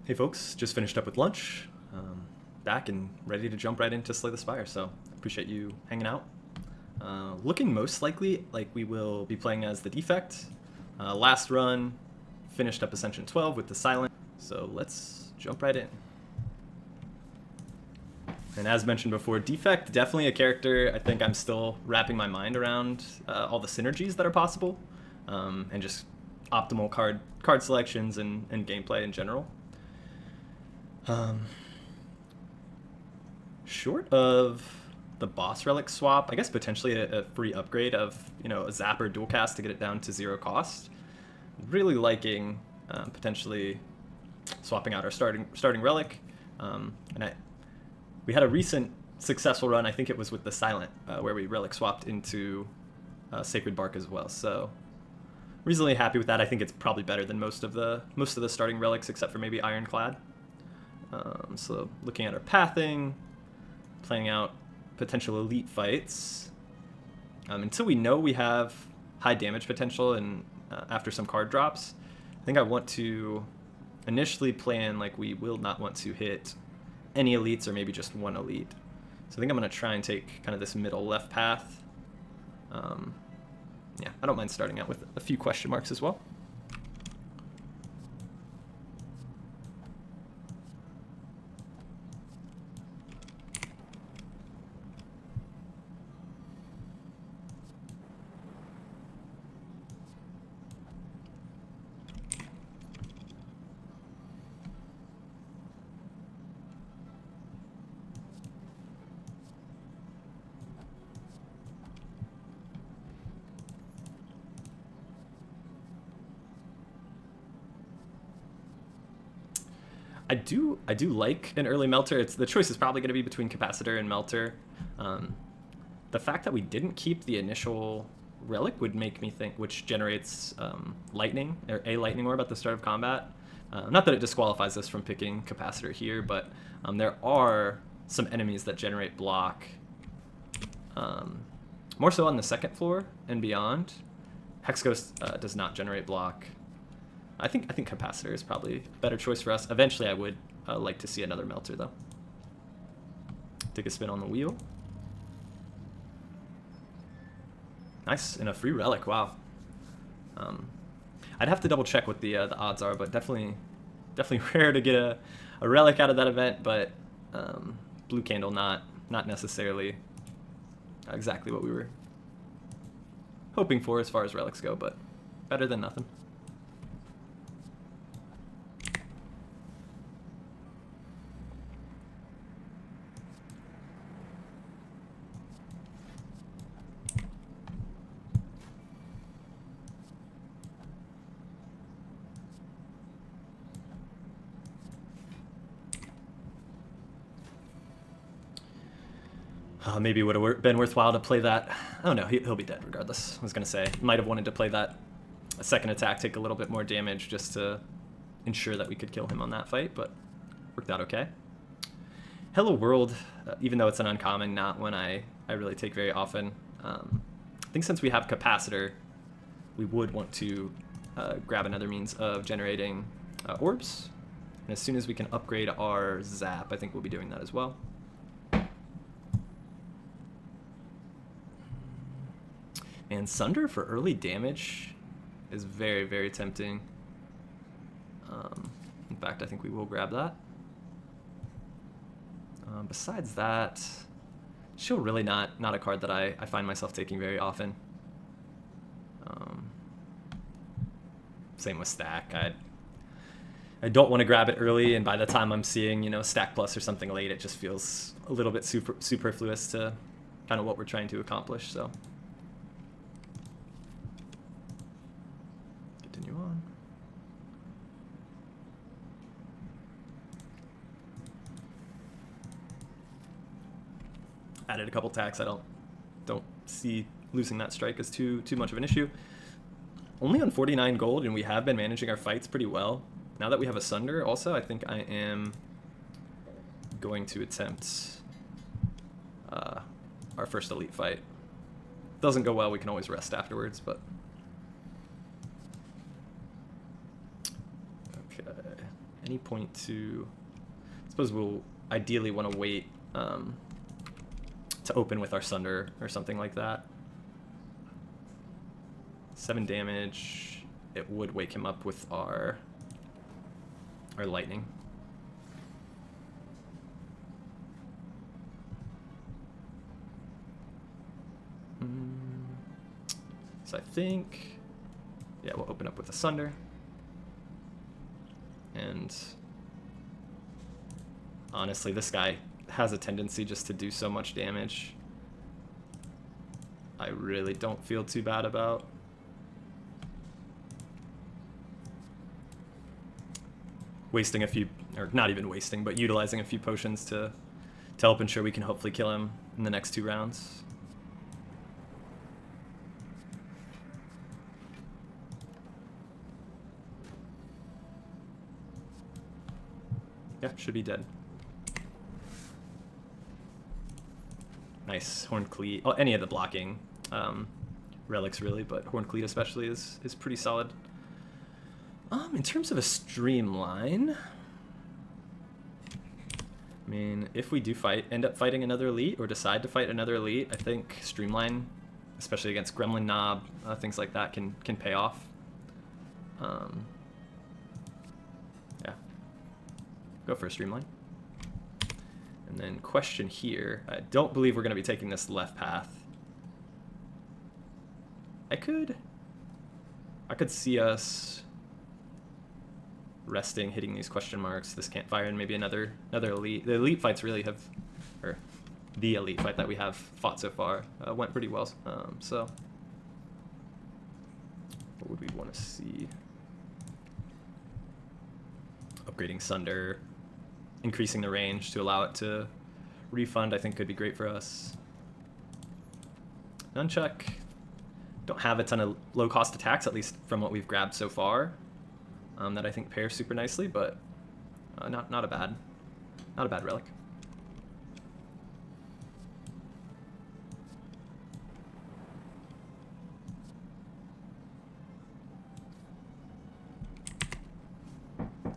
Hey folks, just finished up with lunch, back and ready to jump right into Slay the Spire, so appreciate you hanging out. Looking most likely like we will be playing as the Defect. Last run, finished up Ascension 12 with the Silent, so let's jump right in. And as mentioned before, Defect, definitely a character I think I'm still wrapping my mind around all the synergies that are possible, and just optimal card selections and gameplay in general. Short of the boss relic swap, I guess potentially a free upgrade of, a zapper dual cast to get it down to 0 cost. Really liking potentially swapping out our starting relic. We had a recent successful run, I think it was with the Silent, where we relic swapped into Sacred Bark as well. So reasonably happy with that. I think it's probably better than most of the starting relics, except for maybe Ironclad. So looking at our pathing, planning out potential elite fights. Until we know we have high damage potential and after some card drops, I think I want to initially plan like we will not want to hit any elites or maybe just one elite. So I think I'm going to try and take kind of this middle left path. Yeah, I don't mind starting out with a few question marks as well. I do like an early Melter. The choice is probably going to be between Capacitor and Melter. The fact that we didn't keep the initial relic would make me think, which generates lightning, or a lightning orb at the start of combat. Not that it disqualifies us from picking Capacitor here, but there are some enemies that generate block. More so on the second floor and beyond. Hex Ghost does not generate block. I think Capacitor is probably a better choice for us. Eventually I would like to see another Melter though. Take a spin on the wheel. Nice, and a free relic, wow. I'd have to double check what the odds are, but definitely rare to get a relic out of that event, but blue candle not necessarily exactly what we were hoping for as far as relics go, but better than nothing. Maybe it would have been worthwhile to play that. Oh no, he'll be dead regardless. I was going to say, might have wanted to play that second attack, take a little bit more damage just to ensure that we could kill him on that fight, but worked out okay. Hello World, even though it's an uncommon, not one I really take very often. I think since we have Capacitor, we would want to grab another means of generating orbs. And as soon as we can upgrade our Zap, I think we'll be doing that as well. And Sunder for early damage is very, very tempting. In fact, I think we will grab that. Besides that, she'll really not a card that I find myself taking very often. Same with Stack. I don't want to grab it early, and by the time I'm seeing, Stack Plus or something late, it just feels a little bit superfluous to kind of what we're trying to accomplish, so. Continue on. Added a couple attacks. I don't see losing that strike as too much of an issue. Only on 49 gold, and we have been managing our fights pretty well. Now that we have a Sunder also, I think I am going to attempt our first elite fight. Doesn't go well, we can always rest afterwards, but okay. any point to... I suppose we'll ideally want to wait to open with our Sunder or something like that. 7 damage. It would wake him up with our lightning. So I think, yeah, we'll open up with a Sunder. And honestly, this guy has a tendency just to do so much damage. I really don't feel too bad about wasting a few, or not even wasting, but utilizing a few potions to help ensure we can hopefully kill him in the next 2 rounds. Yeah, should be dead. Nice. Horned Cleat. Oh, any of the blocking relics really, but Horned Cleat especially is pretty solid. In terms of a streamline, I mean, if we do end up fighting another elite or decide to fight another elite, I think streamline, especially against Gremlin Knob, things like that can pay off. Yeah. Go for a streamline. And then question here. I don't believe we're going to be taking this left path. I could see us resting, hitting these question marks, this campfire, and maybe another elite. The elite fights really have, or the elite fight that we have fought so far went pretty well. So what would we want to see? Upgrading Sunder, increasing the range to allow it to refund, I think could be great for us. Nunchuck, don't have a ton of low-cost attacks, at least from what we've grabbed so far, that I think pair super nicely, but not a bad relic.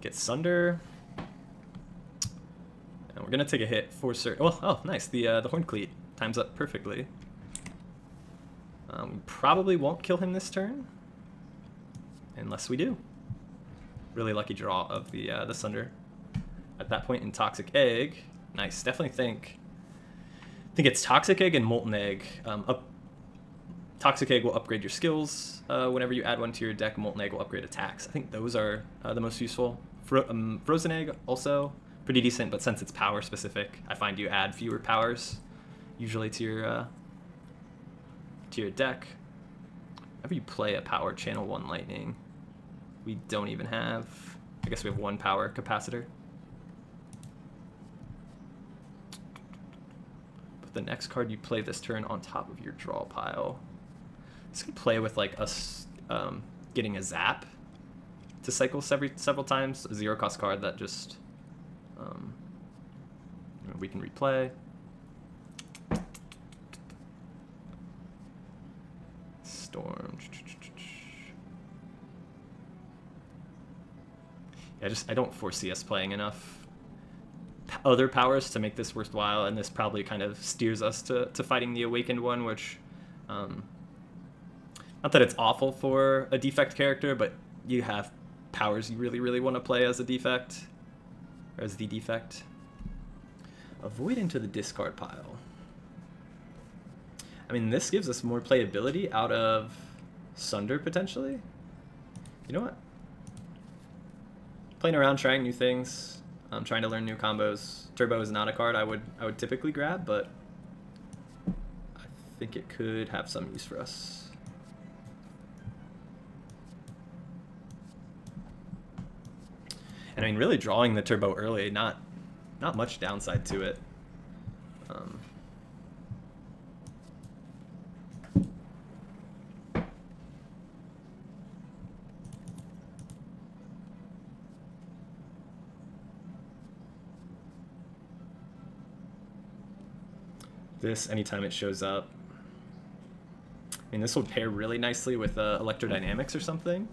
Get Sunder. And we're gonna take a hit for certain. Well, oh, nice. The Horned Cleat times up perfectly. We probably won't kill him this turn, unless we do. Really lucky draw of the Sunder. At that point in Toxic Egg, nice. Definitely think it's Toxic Egg and Molten Egg. Toxic Egg will upgrade your skills whenever you add one to your deck. Molten Egg will upgrade attacks. I think those are the most useful. Frozen Egg also pretty decent, but since it's power specific, I find you add fewer powers usually to your deck. Whenever you play a power, channel 1 lightning. We don't even have, I guess we have 1 power capacitor. Put the next card you play this turn on top of your draw pile. This could play with like us getting a zap to cycle several times. A 0-cost card that just we can replay. Storm. Yeah, I don't foresee us playing enough other powers to make this worthwhile, and this probably kind of steers us to fighting the Awakened one, which, not that it's awful for a Defect character, but you have powers you really, really want to play as a Defect, or as the Defect. Avoid into the discard pile. I mean, this gives us more playability out of Sunder, potentially. You know what? Playing around, trying new things, trying to learn new combos. Turbo is not a card I would typically grab, but I think it could have some use for us. And I mean, really drawing the Turbo early, not much downside to it. This, anytime it shows up, I mean, this would pair really nicely with Electrodynamics or something.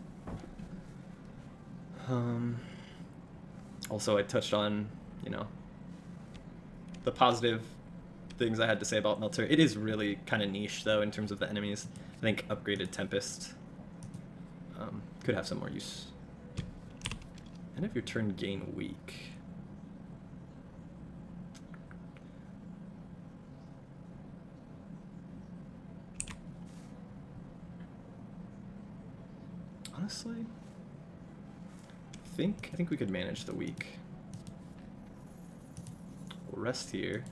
Also, I touched on, you know, the positive things I had to say about Melter. It is really kind of niche, though, in terms of the enemies. I think upgraded Tempest could have some more use. End of your turn, gain weak. Honestly, I think we could manage the weak. We'll rest here.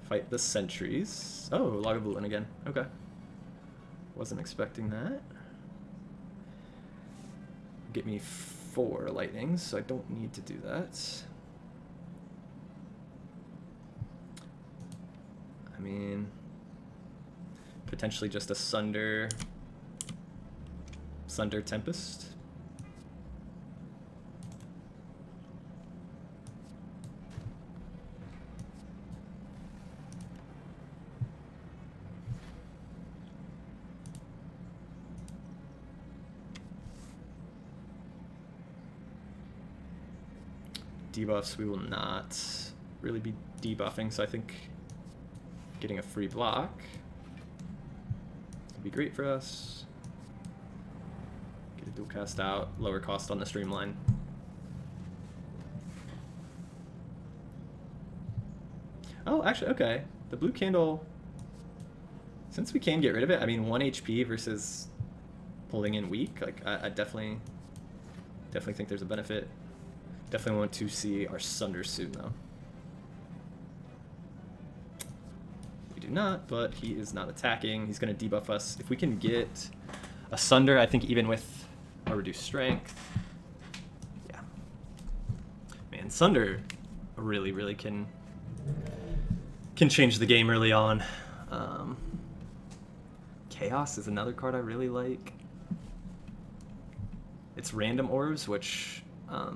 Fight the sentries. Oh, Lagavulin again. Okay. Wasn't expecting that. Get me 4 lightnings, so I don't need to do that. I mean, potentially just a Sunder Tempest. Debuffs we will not really be debuffing, so I think getting a free block would be great for us. Get a dual cast out, lower cost on the streamline. Oh, actually, okay. The blue candle, since we can get rid of it, I mean, 1 HP versus pulling in weak, like, I definitely think there's a benefit. Definitely want to see our Sunder soon, though. We do not, but he is not attacking. He's going to debuff us. If we can get a Sunder, I think even with our reduced strength. Yeah. Man, Sunder really can change the game early on. Chaos is another card I really like. It's random orbs, which... I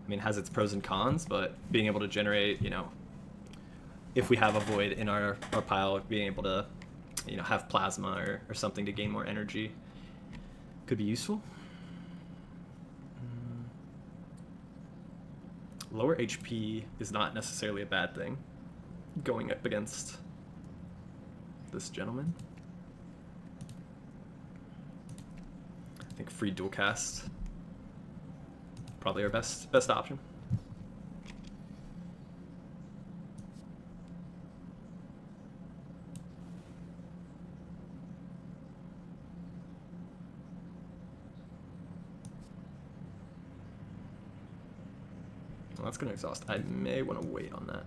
mean, has its pros and cons, but being able to generate, you know, if we have a void in our pile, being able to, you know, have plasma or something to gain more energy could be useful. Lower HP is not necessarily a bad thing going up against this gentleman. I think free dual cast. Probably our best option. Well, that's going to exhaust. I may want to wait on that.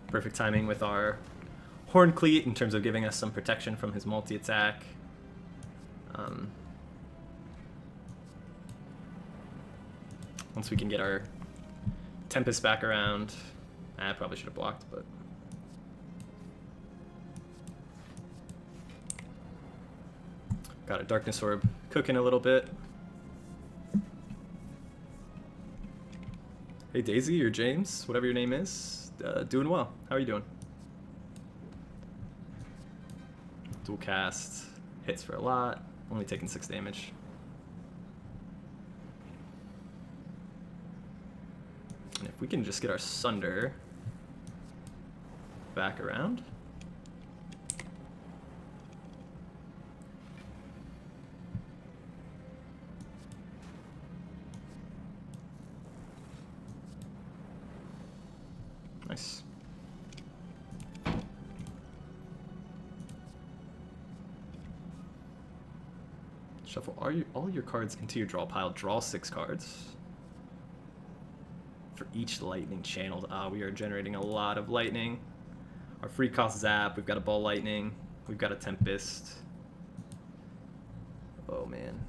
Perfect timing with our Horn Cleat in terms of giving us some protection from his multi-attack. Once we can get our Tempest back around, I probably should have blocked, but... Got a Darkness Orb cooking a little bit. Hey Daisy or James, whatever your name is. Doing well. How are you doing? Dual cast. Hits for a lot. Only taking 6 damage. And if we can just get our Sunder back around. Nice. Shuffle all your cards into your draw pile. Draw 6 cards. For each lightning channeled. We are generating a lot of lightning. Our free cost zap. We've got a ball lightning. We've got a Tempest. Oh man.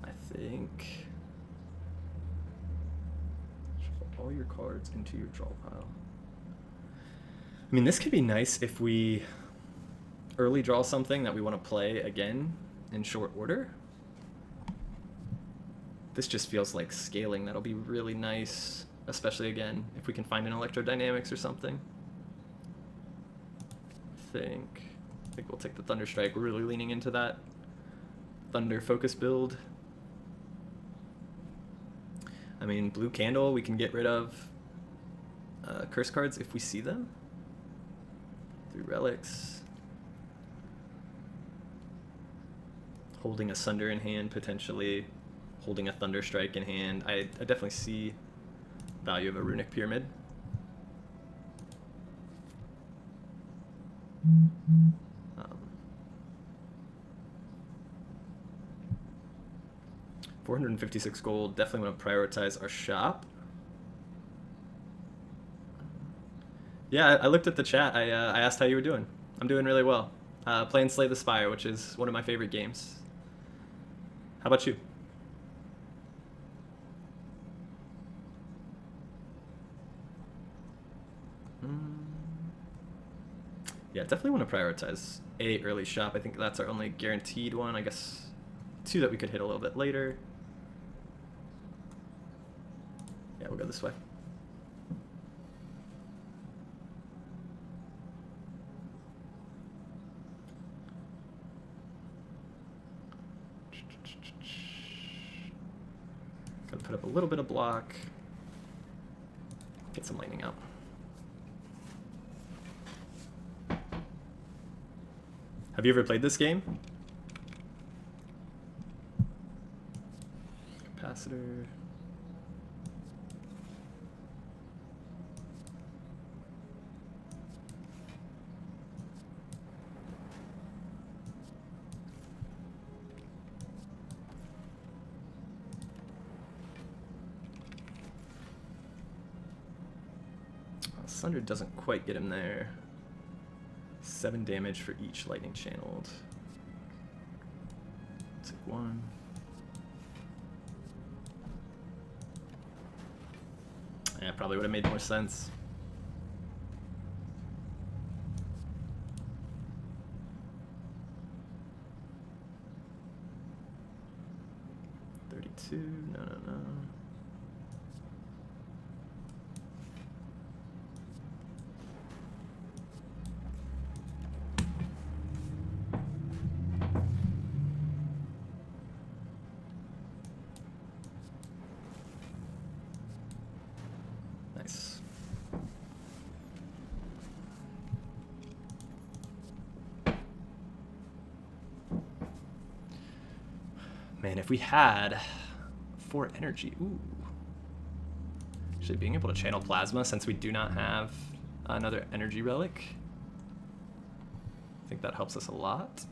I think... all your cards into your draw pile. I mean, this could be nice if we early draw something that we want to play again in short order. This just feels like scaling. That'll be really nice, especially again if we can find an electrodynamics or something. I think we'll take the Thunder Strike. We're really leaning into that Thunder focus build. I mean, blue candle, we can get rid of curse cards if we see them through relics. Holding a Sunder in hand, potentially holding a Thunder Strike in hand. I definitely see value of a Runic Pyramid. 456 gold. Definitely want to prioritize our shop. Yeah, I looked at the chat. I asked how you were doing. I'm doing really well. Playing Slay the Spire, which is one of my favorite games. How about you? Yeah, definitely want to prioritize a early shop. I think that's our only guaranteed one. I guess 2 that we could hit a little bit later. Yeah, we'll go this way. Gotta put up a little bit of block. Get some lightning out. Have you ever played this game? Capacitor. Sunder doesn't quite get him there. 7 damage for each lightning channeled. Take 1. Yeah, probably would have made more sense. No. Nice. Man, if we had 4 energy, ooh. Actually, being able to channel plasma since we do not have another energy relic, I think that helps us a lot.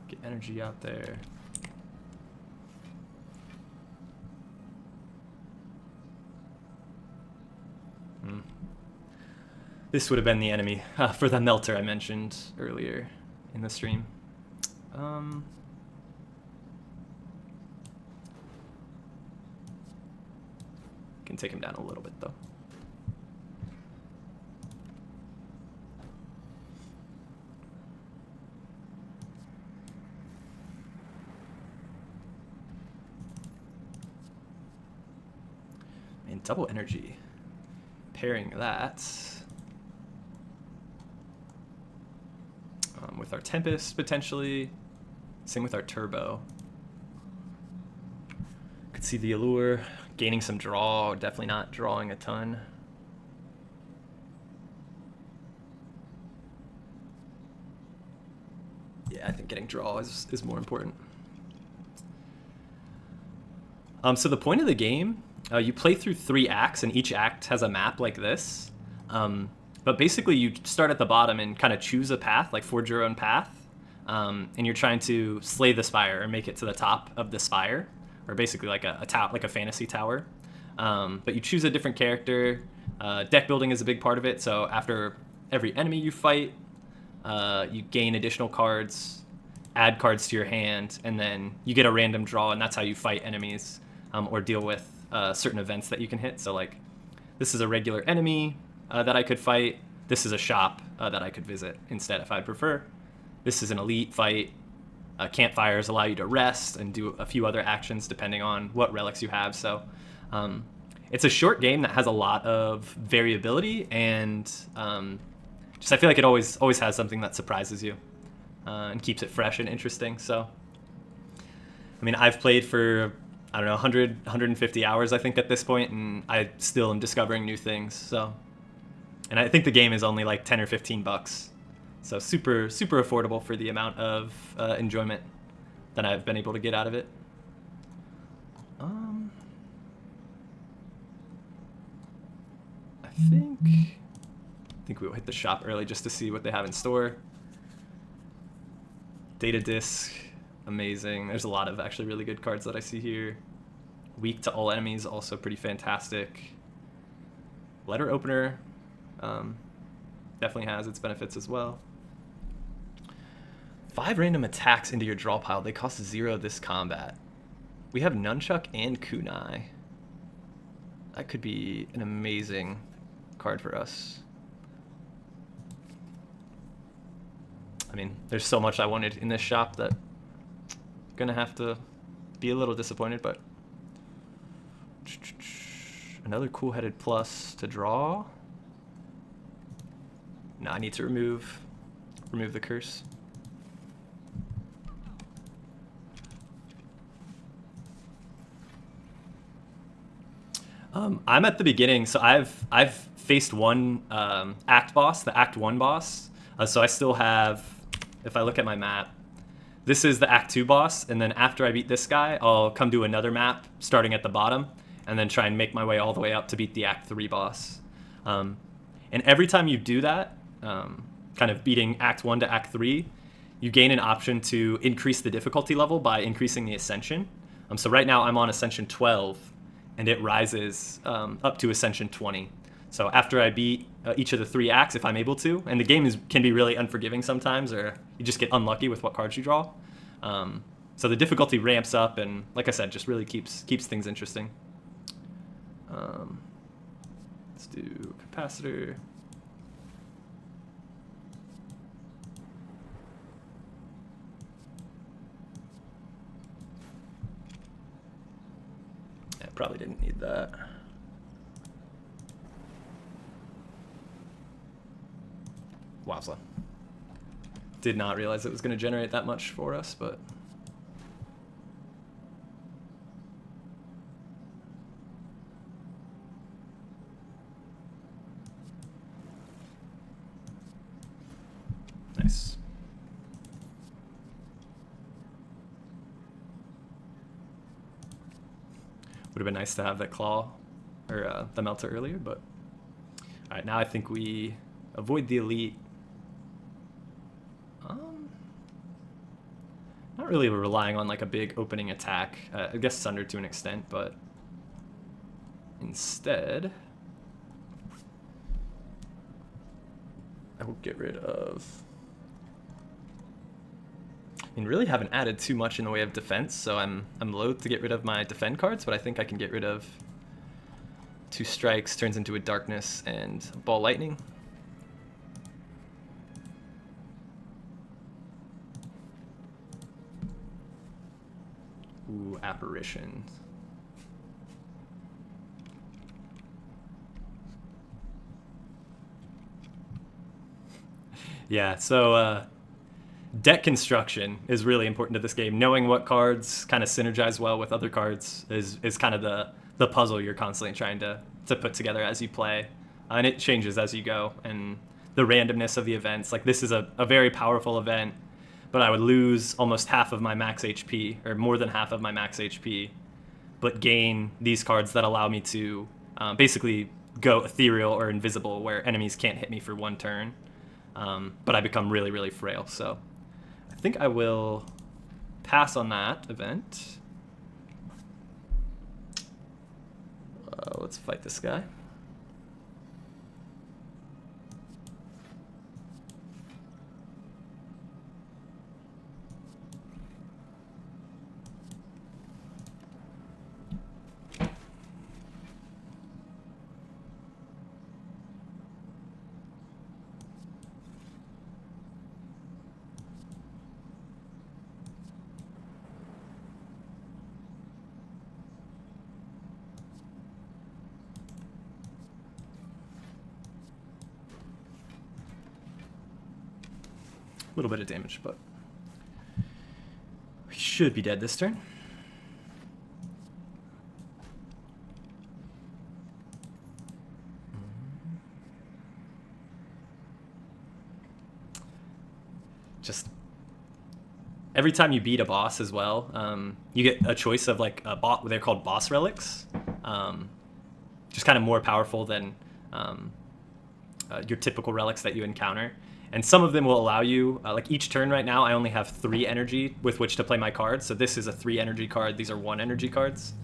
Get energy out there. This would have been the enemy for the melter I mentioned earlier in the stream. Can take him down a little bit though. And double energy. Pairing that with our Tempest potentially. Same with our Turbo. Could see the allure. Gaining some draw, definitely not drawing a ton. Yeah, I think getting draw is more important. So the point of the game, you play through 3 acts, and each act has a map like this. But basically, you start at the bottom and kind of choose a path, like forge your own path, and you're trying to slay the Spire or make it to the top of the Spire. Or basically like a fantasy tower, but you choose a different character. Deck building is a big part of it. So after every enemy you fight, you gain additional cards, add cards to your hand, and then you get a random draw, and that's how you fight enemies or deal with certain events that you can hit. So like, this is a regular enemy that I could fight. This is a shop that I could visit instead if I'd prefer. This is an elite fight. Campfires allow you to rest and do a few other actions depending on what relics you have. So it's a short game that has a lot of variability, and just I feel like it always has something that surprises you and keeps it fresh and interesting. So I mean, I've played for, I don't know, 100, 150 hours, I think, at this point, and I still am discovering new things. So, and I think the game is only like 10 or 15 bucks. So super affordable for the amount of enjoyment that I've been able to get out of it. I think we'll hit the shop early just to see what they have in store. Data disc, amazing. There's a lot of actually really good cards that I see here. Weak to all enemies, also pretty fantastic. Letter opener definitely has its benefits as well. 5 random attacks into your draw pile. They cost 0 this combat. We have Nunchuck and Kunai. That could be an amazing card for us. I mean, there's so much I wanted in this shop that I'm gonna have to be a little disappointed, but another cool-headed plus to draw. No, I need to remove the curse. I'm at the beginning, so I've faced one act boss, the Act 1 boss. So I still have, if I look at my map, this is the Act 2 boss, and then after I beat this guy, I'll come to another map starting at the bottom, and then try and make my way all the way up to beat the Act 3 boss. And every time you do that, kind of beating Act 1 to Act 3, you gain an option to increase the difficulty level by increasing the Ascension. So right now I'm on Ascension 12, and it rises up to Ascension 20. So after I beat each of the 3 acts, if I'm able to, and the game can be really unforgiving sometimes, or you just get unlucky with what cards you draw. So the difficulty ramps up, and like I said, just really keeps things interesting. Let's do Capacitor. I probably didn't need that. Wowza. Did not realize it was going to generate that much for us, but nice. Would have been nice to have that claw or the melter earlier, but all right, now I think we avoid the elite. Not really relying on like a big opening attack. I guess Sunder to an extent, but instead I will get rid of, I mean, really haven't added too much in the way of defense, so I'm loath to get rid of my defend cards, but I think I can get rid of 2 strikes, turns into a darkness, and ball lightning. Ooh, apparition. Yeah, so deck construction is really important to this game. Knowing what cards kind of synergize well with other cards is kind of the puzzle you're constantly trying to put together as you play. And it changes as you go. And the randomness of the events. Like, this is a very powerful event, but I would lose almost half of my max HP, or more than half of my max HP, but gain these cards that allow me to basically go ethereal or invisible, where enemies can't hit me for 1 turn. But I become really, really frail. So I think I will pass on that event. Let's fight this guy. little bit of damage, but we should be dead this turn. Just every time you beat a boss as well, you get a choice of like a bot. They're called boss relics, just kind of more powerful than your typical relics that you encounter. And some of them will allow you, like each turn right now, I only have 3 energy with which to play my cards. So this is a 3 energy card. These are 1 energy cards.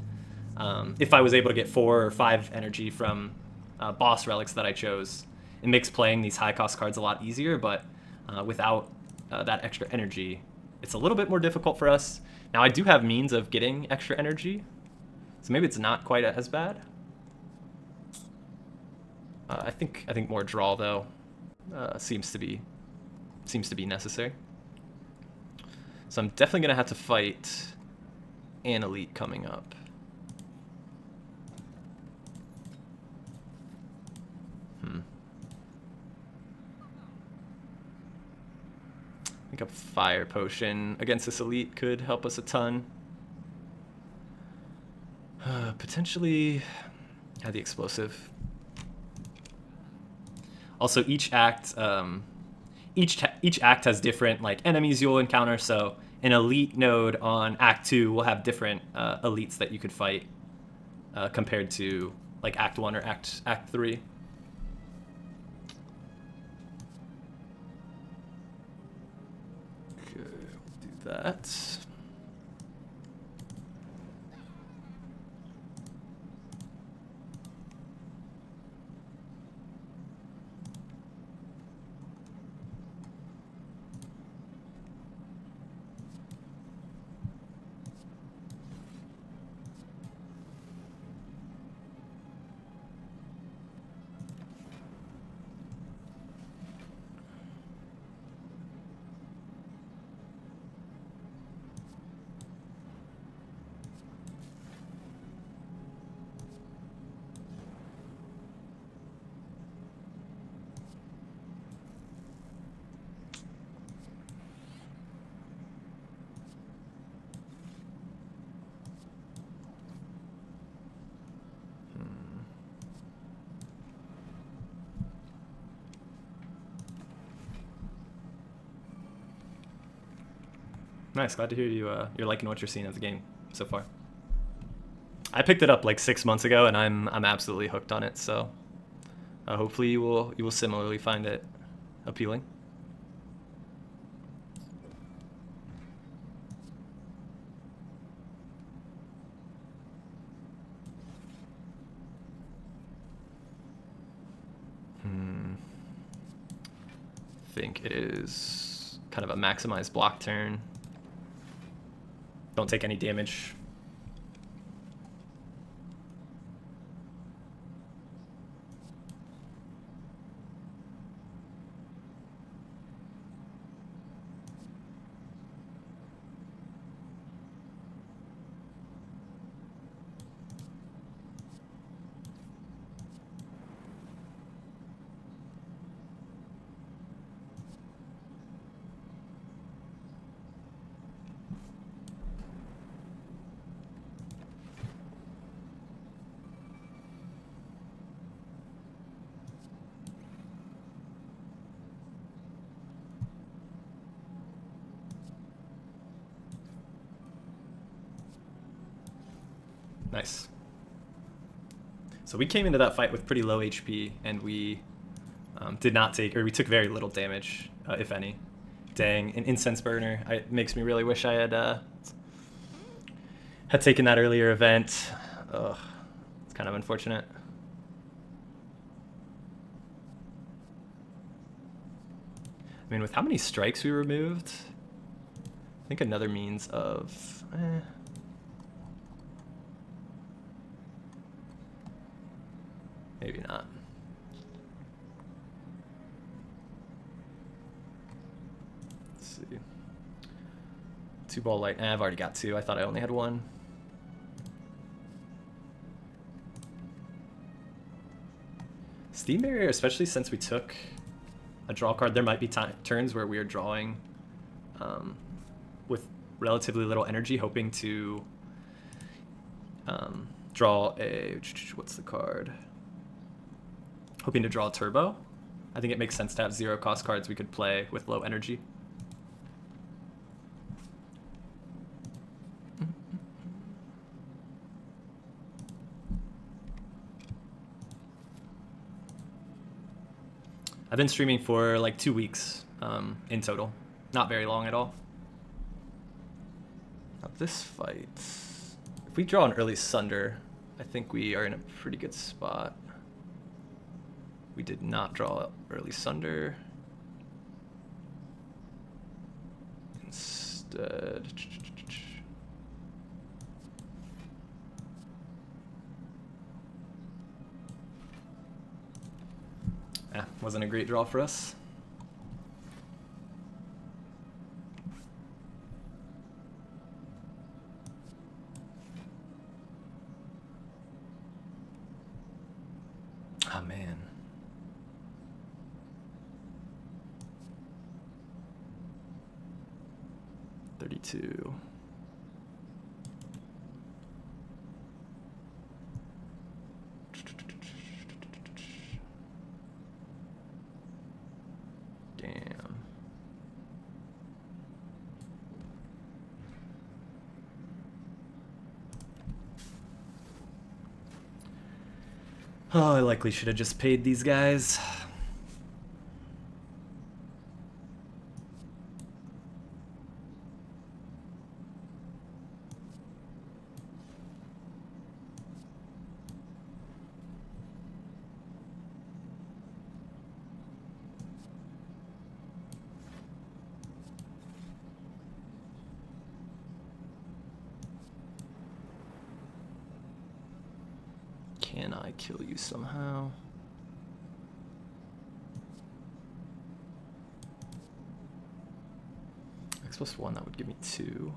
If I was able to get 4 or 5 energy from boss relics that I chose, it makes playing these high cost cards a lot easier. But without that extra energy, it's a little bit more difficult for us. Now I do have means of getting extra energy, so maybe it's not quite as bad. I think more draw though seems to be necessary. So I'm definitely gonna have to fight an elite coming up. I think a fire potion against this elite could help us a ton. Potentially add the explosive. Also, each act has different like enemies you'll encounter. So an elite node on Act 2 will have different elites that you could fight compared to like Act 1 or Act 3. Okay, we'll do that. Nice, glad to hear you're liking what you're seeing of the game so far. I picked it up like 6 months ago, and I'm absolutely hooked on it. So hopefully you will similarly find it appealing. I think it is kind of a maximized block turn. Don't take any damage. Nice. So we came into that fight with pretty low HP, and we did not take, or we took very little damage, if any. Dang, an incense burner. It makes me really wish I had taken that earlier event. Ugh, it's kind of unfortunate. I mean, with how many strikes we removed, I think another means of... Maybe not. Let's see. 2-ball light. I've already got 2. I thought I only had 1. Steam barrier, especially since we took a draw card, there might be turns where we are drawing with relatively little energy, hoping to draw a, what's the card? Hoping to draw a turbo. I think it makes sense to have 0 cost cards we could play with low energy. I've been streaming for like 2 weeks in total. Not very long at all. Now this fight, if we draw an early Sunder, I think we are in a pretty good spot. We did not draw early Sunder. Instead, wasn't a great draw for us. Oh man. $32. Damn. Oh, I likely should have just paid these guys. Can I kill you somehow? X plus 1, that would give me 2.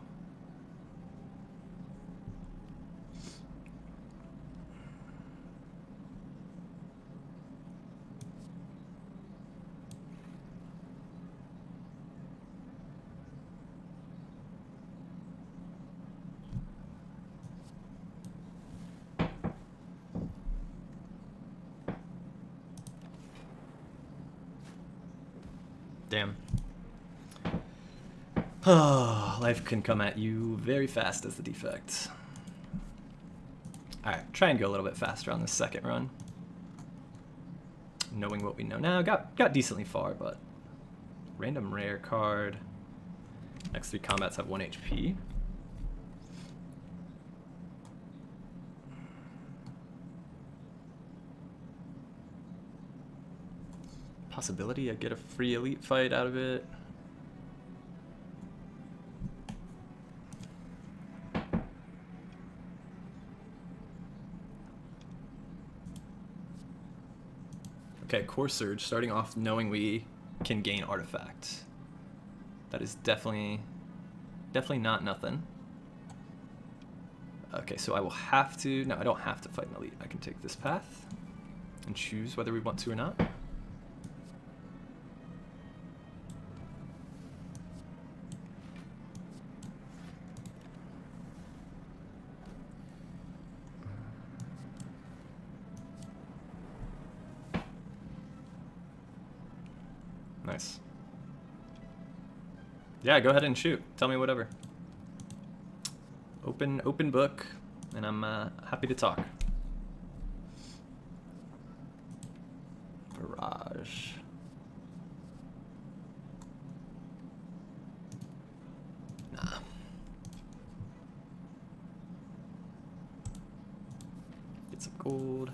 Damn. Oh, life can come at you very fast as the defect. Alright, try and go a little bit faster on this second run. Knowing what we know now, got decently far, but random rare card. Next 3 combats have 1 HP. Possibility I get a free elite fight out of it. Okay, Core Surge, starting off knowing we can gain Artifact. That is definitely not nothing. Okay, so I will have to, no, I don't have to fight an elite. I can take this path and choose whether we want to or not. Nice. Yeah, go ahead and shoot. Tell me whatever. Open book, and I'm happy to talk. Barrage. Nah. Get some gold.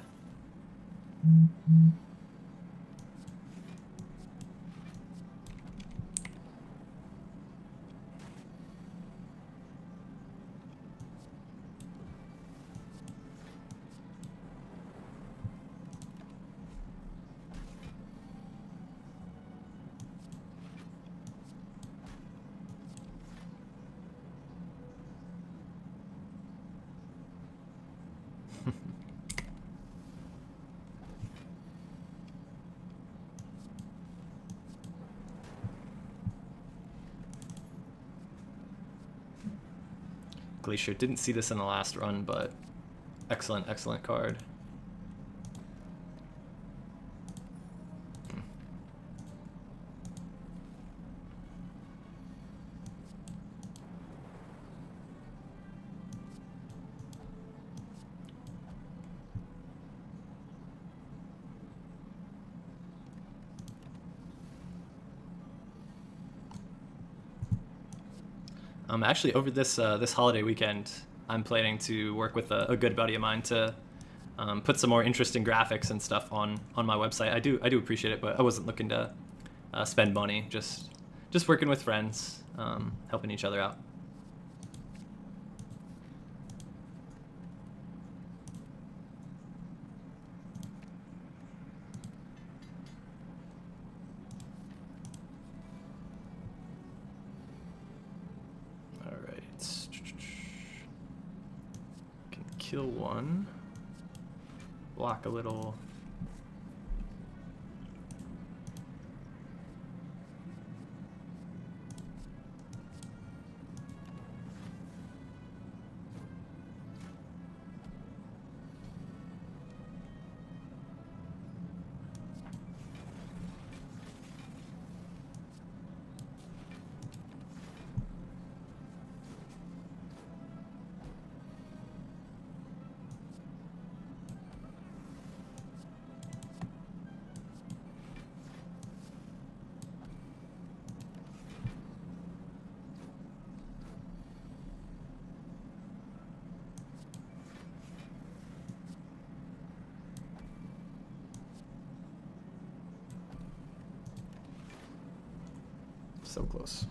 Glacier. Didn't see this in the last run, but excellent, excellent card. Actually, over this this holiday weekend, I'm planning to work with a good buddy of mine to put some more interesting graphics and stuff on my website. I do appreciate it, but I wasn't looking to spend money. Just working with friends, helping each other out. Kill one, block a little. So close.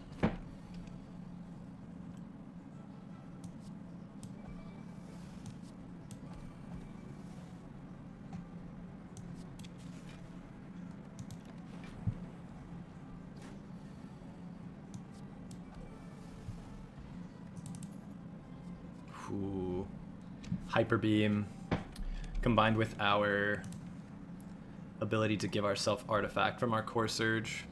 Ooh. Hyper Beam combined with our ability to give ourselves artifact from our Core Surge.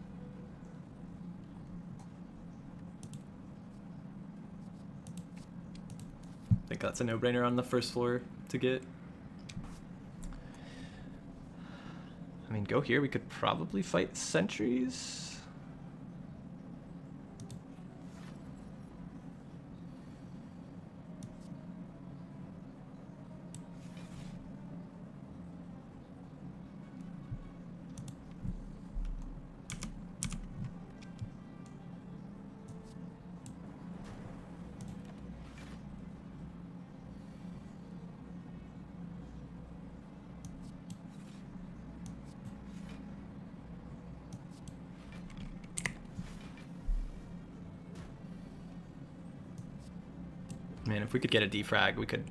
I think that's a no-brainer on the first floor to get. I mean, go here. We could probably fight sentries. Man, if we could get a defrag, we could,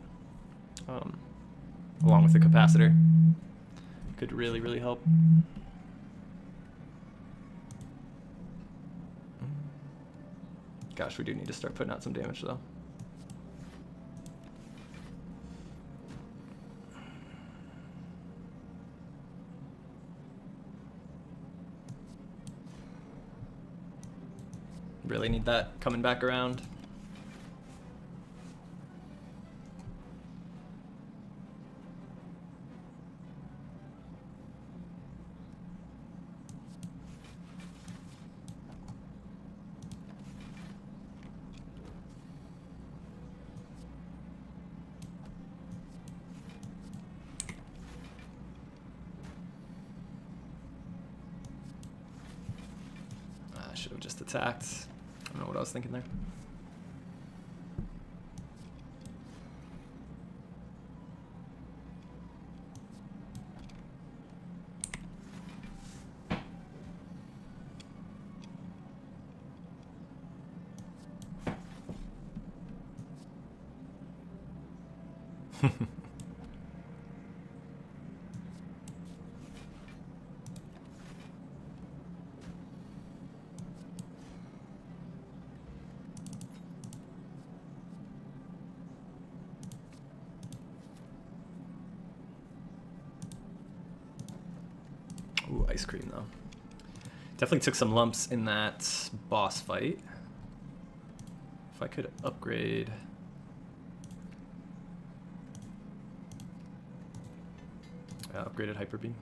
along with the capacitor, could really, really help. Gosh, we do need to start putting out some damage, though. Really need that coming back around. I should have just attacked. I don't know what I was thinking there. Ooh, ice cream though. Definitely took some lumps in that boss fight. If I could upgrade Upgraded Hyper Beam.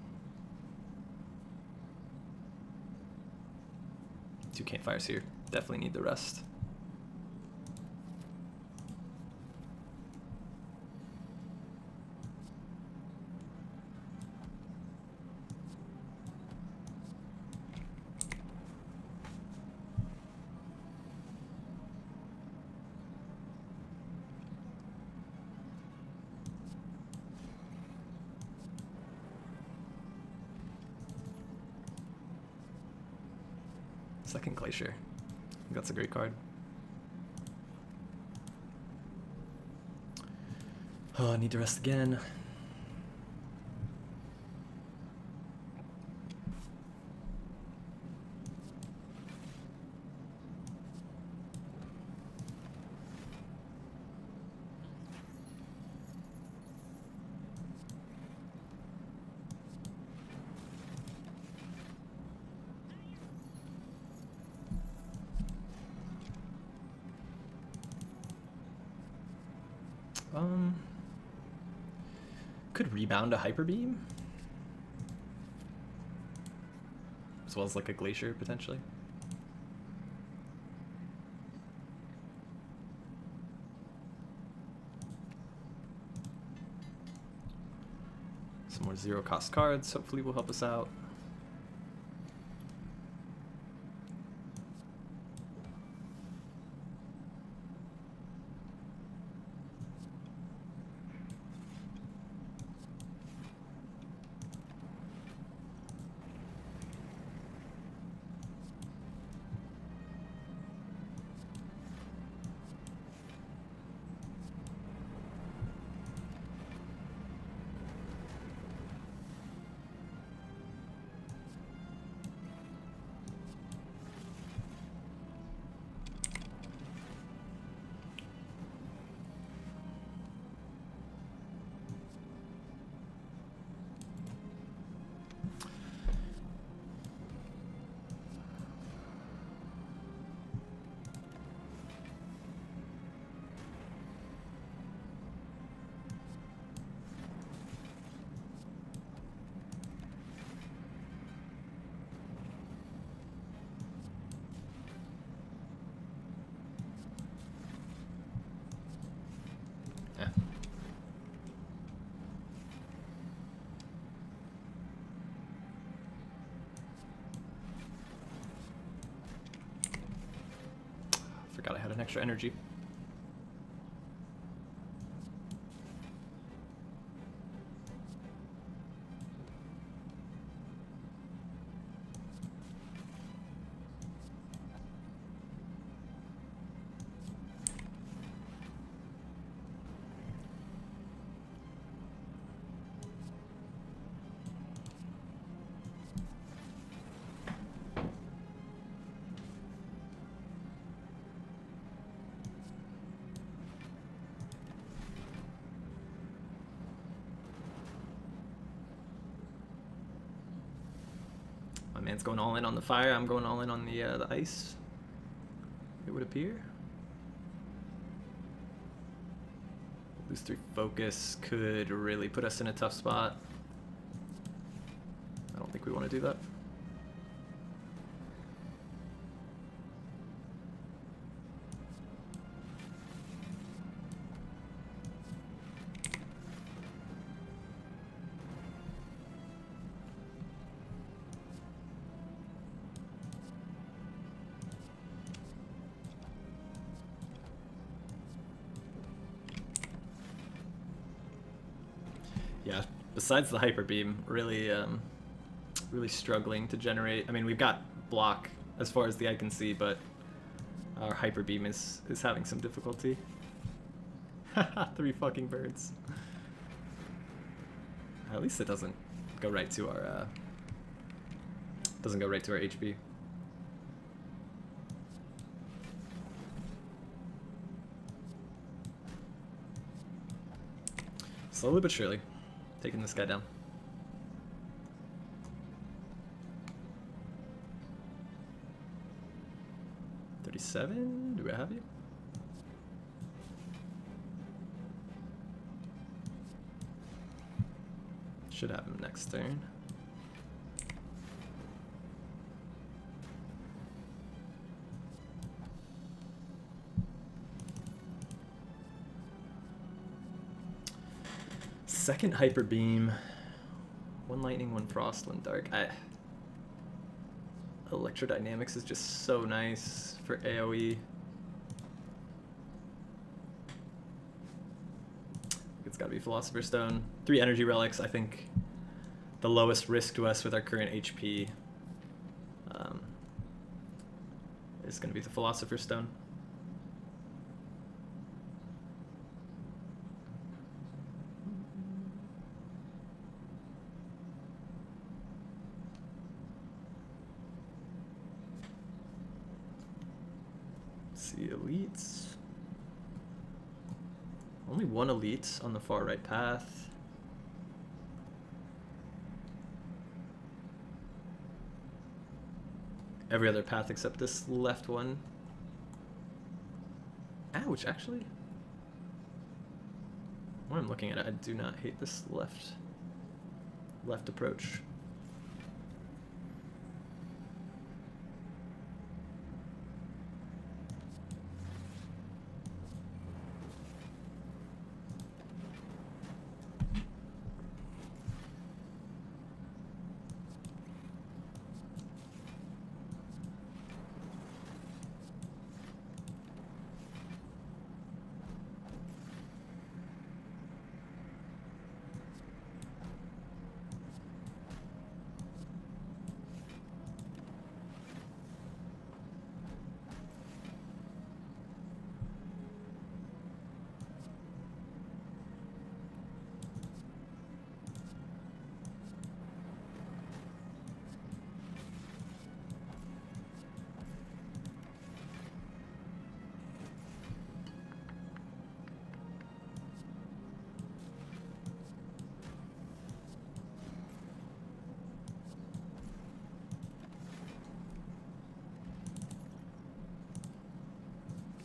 2 campfires here. Definitely need the rest. Second Glacier. I think that's a great card. Oh, I need to rest again. Could rebound a Hyper Beam, as well as like a Glacier potentially. Some more 0-cost cards hopefully will help us out. Forgot I had an extra energy. My man's going all in on the fire. I'm going all in on the ice. It would appear. Lose 3 focus could really put us in a tough spot. I don't think we want to do that. Yeah, besides the Hyper Beam, really struggling to generate. I mean, we've got block as far as the eye can see, but our Hyper Beam is having some difficulty. 3 fucking birds. At least it doesn't go right to our HP. Slowly but surely, taking this guy down. $37? Do I have you? Should have him next turn. Second Hyper Beam. One Lightning, one Frost, one Dark. Electrodynamics is just so nice for AoE. It's gotta be Philosopher's Stone. 3 energy relics, I think the lowest risk to us with our current HP is gonna be the Philosopher's Stone. See elites. Only one elite on the far right path. Every other path except this left one. Ouch, actually. When I'm looking at it, I do not hate this left approach.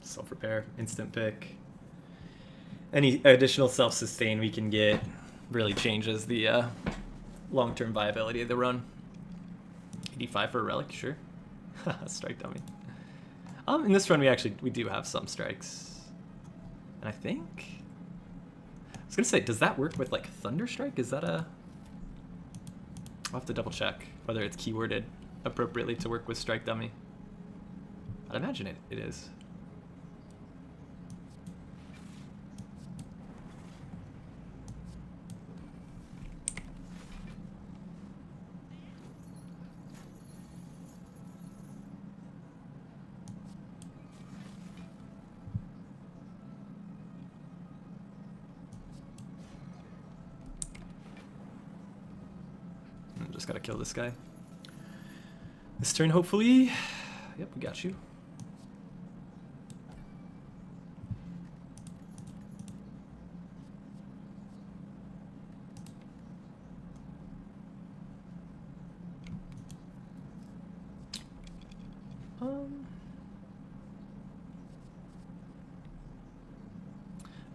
Self-repair, instant pick. Any additional self-sustain we can get really changes the long-term viability of the run. 85 for a relic, sure. Strike dummy. In this run we do have some strikes. And I think I was gonna say, does that work with like Thunderstrike? Is that a I'll have to double check whether it's keyworded appropriately to work with strike dummy. I'd imagine it is. Just gotta kill this guy. This turn, hopefully. Yep, we got you.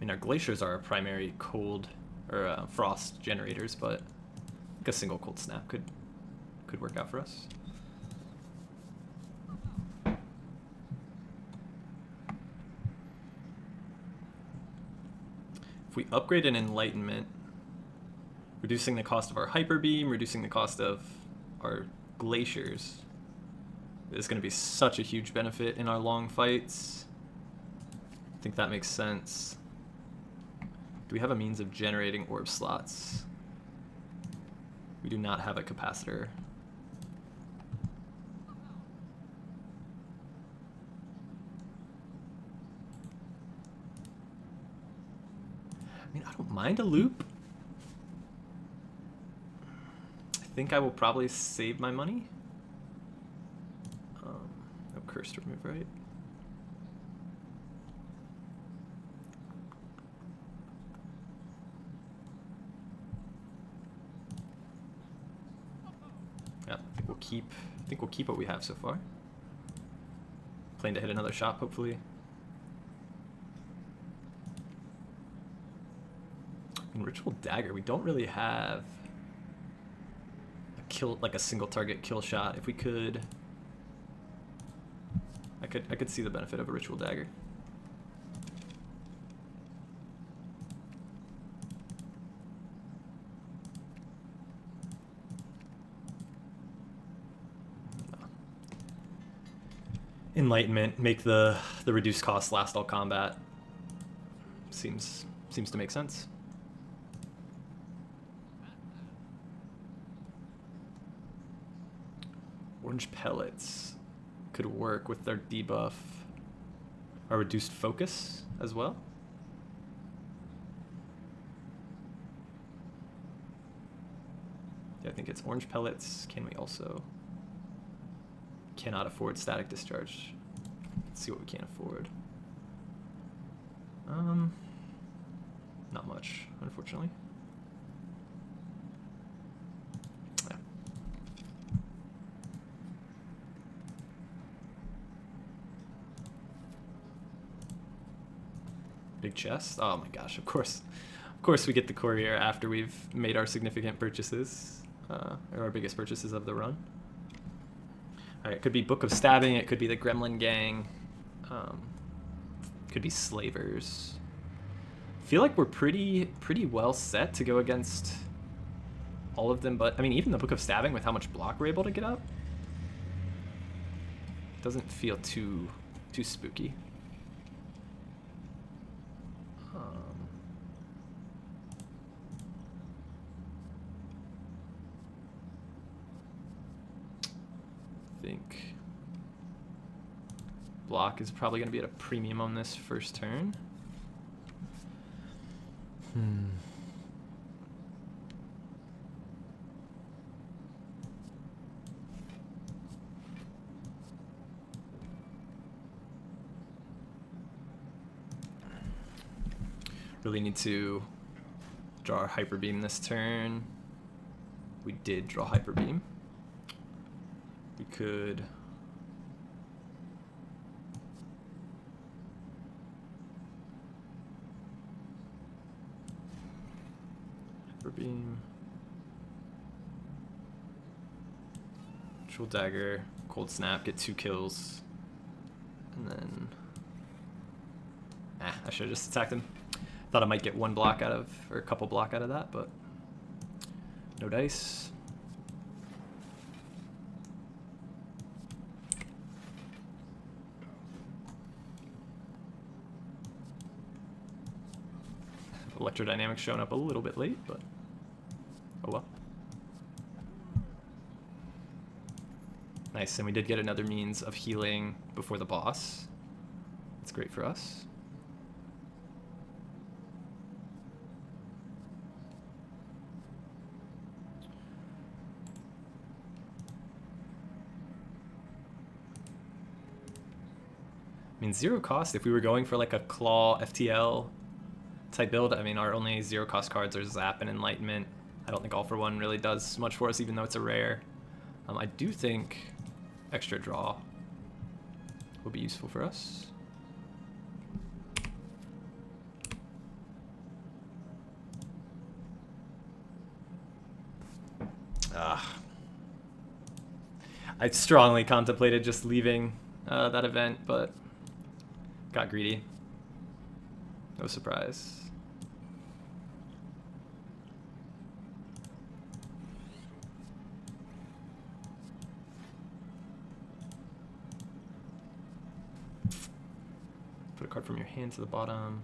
I mean, our glaciers are our primary cold or frost generators, but I think a single cold snap could work out for us. If we upgrade an enlightenment, reducing the cost of our hyper beam, reducing the cost of our glaciers, is going to be such a huge benefit in our long fights. I think that makes sense. Do we have a means of generating orb slots? We do not have a capacitor. I mean, I don't mind a loop. I think I will probably save my money. No curse to remove, right? Yeah, I think we'll keep what we have so far. Plan to hit another shot, hopefully. In Ritual Dagger, we don't really have kill, like a single target kill shot. If we could, I could see the benefit of a Ritual Dagger. Enlightenment, make the reduced cost last all combat. Seems to make sense. Orange pellets could work with their debuff. Or reduced focus as well. Yeah, I think it's orange pellets. Can we also... Cannot afford static discharge. Let's see what we can afford. Not much, unfortunately. Yeah. Big chest. Oh my gosh! Of course we get the courier after we've made our significant purchases, or our biggest purchases of the run. Alright, it could be Book of Stabbing, it could be the Gremlin Gang, could be Slavers. I feel like we're pretty well set to go against all of them, but I mean even the Book of Stabbing with how much block we're able to get up doesn't feel too spooky. I think block is probably going to be at a premium on this first turn. Really need to draw our Hyper Beam this turn. We did draw Hyper Beam. We could Hyper Beam, Ritual Dagger, Cold Snap, get 2 kills, and then I should have just attacked him. Thought I might get 1 block out of, or a couple block out of that, but no dice. Electrodynamics showing up a little bit late, but oh well. Nice, and we did get another means of healing before the boss. That's great for us. I mean, 0 cost, if we were going for like a Claw FTL type build, I mean, our only 0 cost cards are Zap and Enlightenment. I don't think All for One really does much for us, even though it's a rare. I do think extra draw will be useful for us. I strongly contemplated just leaving that event, but got greedy. No surprise. Put a card from your hand to the bottom.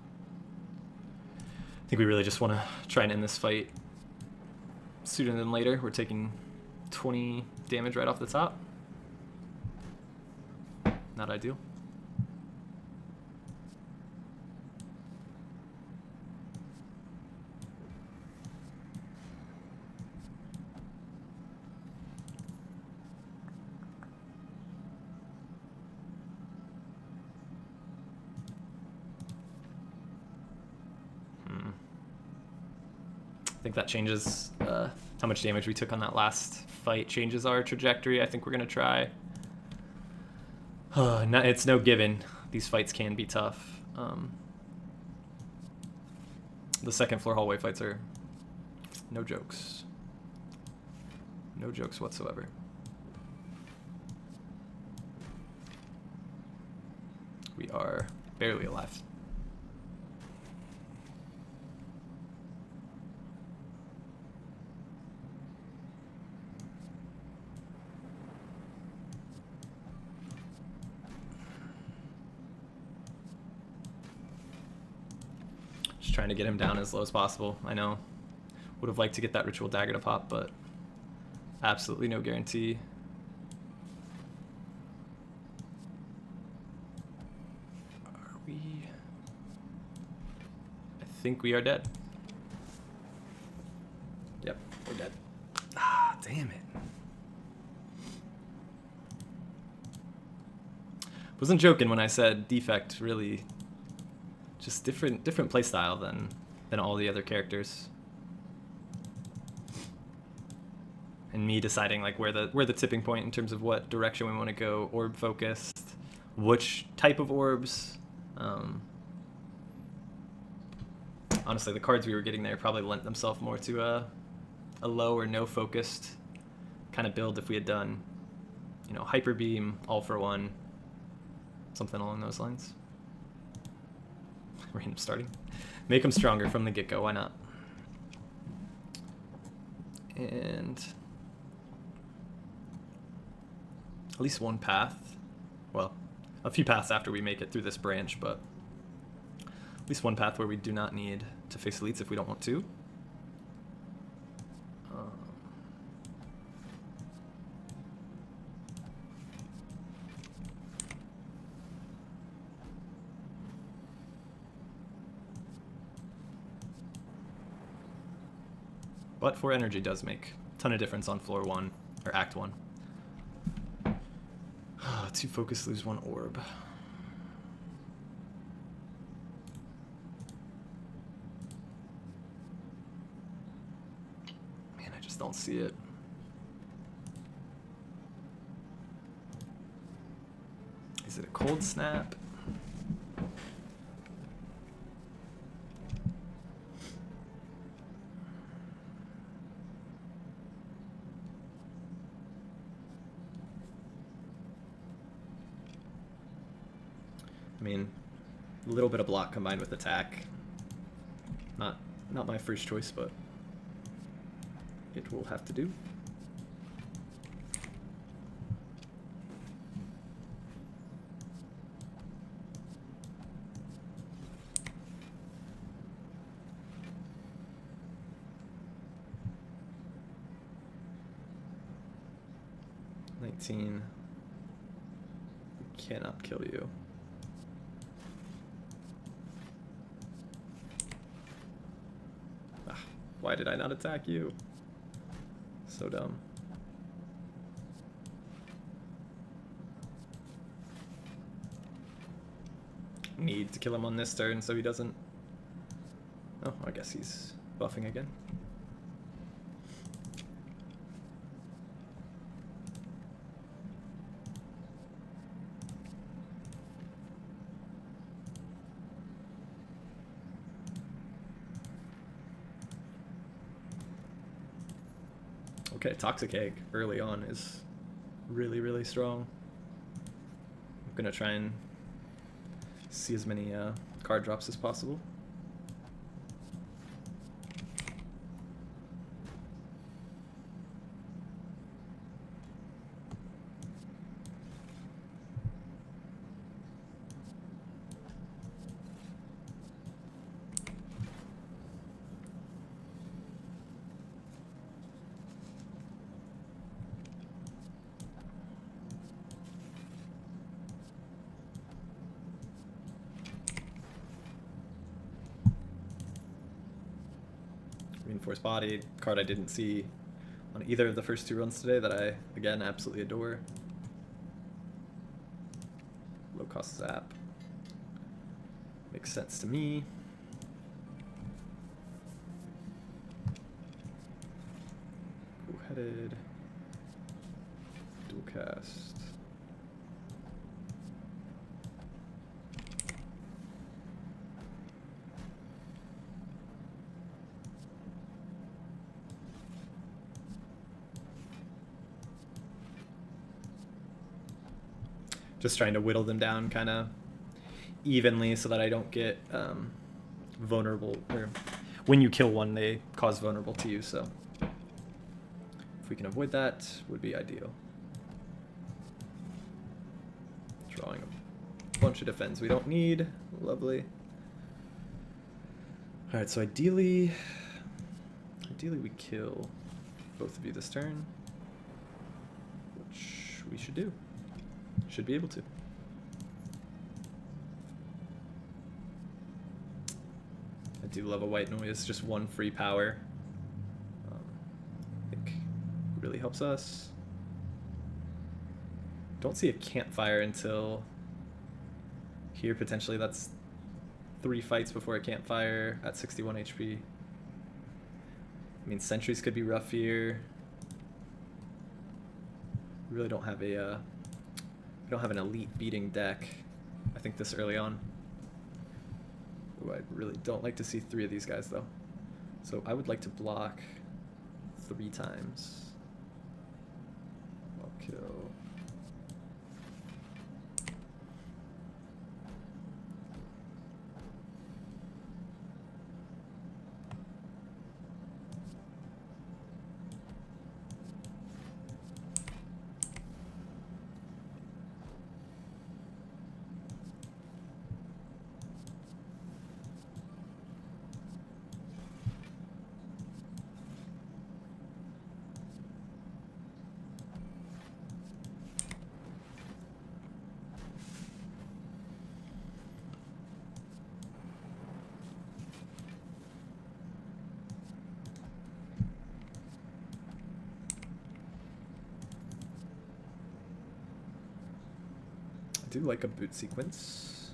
I think we really just want to try and end this fight sooner than later. We're taking 20 damage right off the top. Not ideal. I think that changes how much damage we took on that last fight, changes our trajectory. I think we're going to try. It's no given. These fights can be tough. The second floor hallway fights are no jokes. No jokes whatsoever. We are barely alive. Just trying to get him down as low as possible. I know. Would have liked to get that Ritual Dagger to pop, but absolutely no guarantee. Are we? I think we are dead. Yep, we're dead. Ah, damn it. Wasn't joking when I said Defect really just different playstyle than all the other characters. And me deciding like where the tipping point in terms of what direction we want to go, orb focused, which type of orbs. Honestly, the cards we were getting there probably lent themselves more to a low or no focused kind of build if we had done, you know, Hyper Beam, All for One, something along those lines. Random starting. Make them stronger from the get-go, why not? And at least one path. Well, a few paths after we make it through this branch, but at least one path where we do not need to face elites if we don't want to. But 4 energy does make a ton of difference on floor 1, or act 1. 2 focus, lose 1 orb. Man, I just don't see it. Is it a cold snap? I mean, a little bit of block combined with attack. Not my first choice, but it will have to do. We cannot kill you. Why did I not attack you? So dumb. Need to kill him on this turn so he doesn't... Oh, I guess he's buffing again. Okay, Toxic Egg early on is really, really strong. I'm gonna try and see as many card drops as possible. Reinforced Body, card I didn't see on either of the first 2 runs today that I, again, absolutely adore. Low cost zap. Makes sense to me. Cool-headed. Dual cast. Just trying to whittle them down kind of evenly so that I don't get vulnerable, or when you kill one they cause vulnerable to you, so if we can avoid that would be ideal. Drawing a bunch of defense we don't need. Lovely. Alright, so ideally we kill both of you this turn, which we should do. Should be able to. I do love a white noise, just one free power. I think really helps us. Don't see a campfire until here, potentially. That's 3 fights before a campfire at 61 HP. I mean, sentries could be rough here. We really don't have a we don't have an elite beating deck, I think, this early on. Ooh, I really don't like to see 3 of these guys though. So I would like to block 3 times. I'll kill. I do like a boot sequence.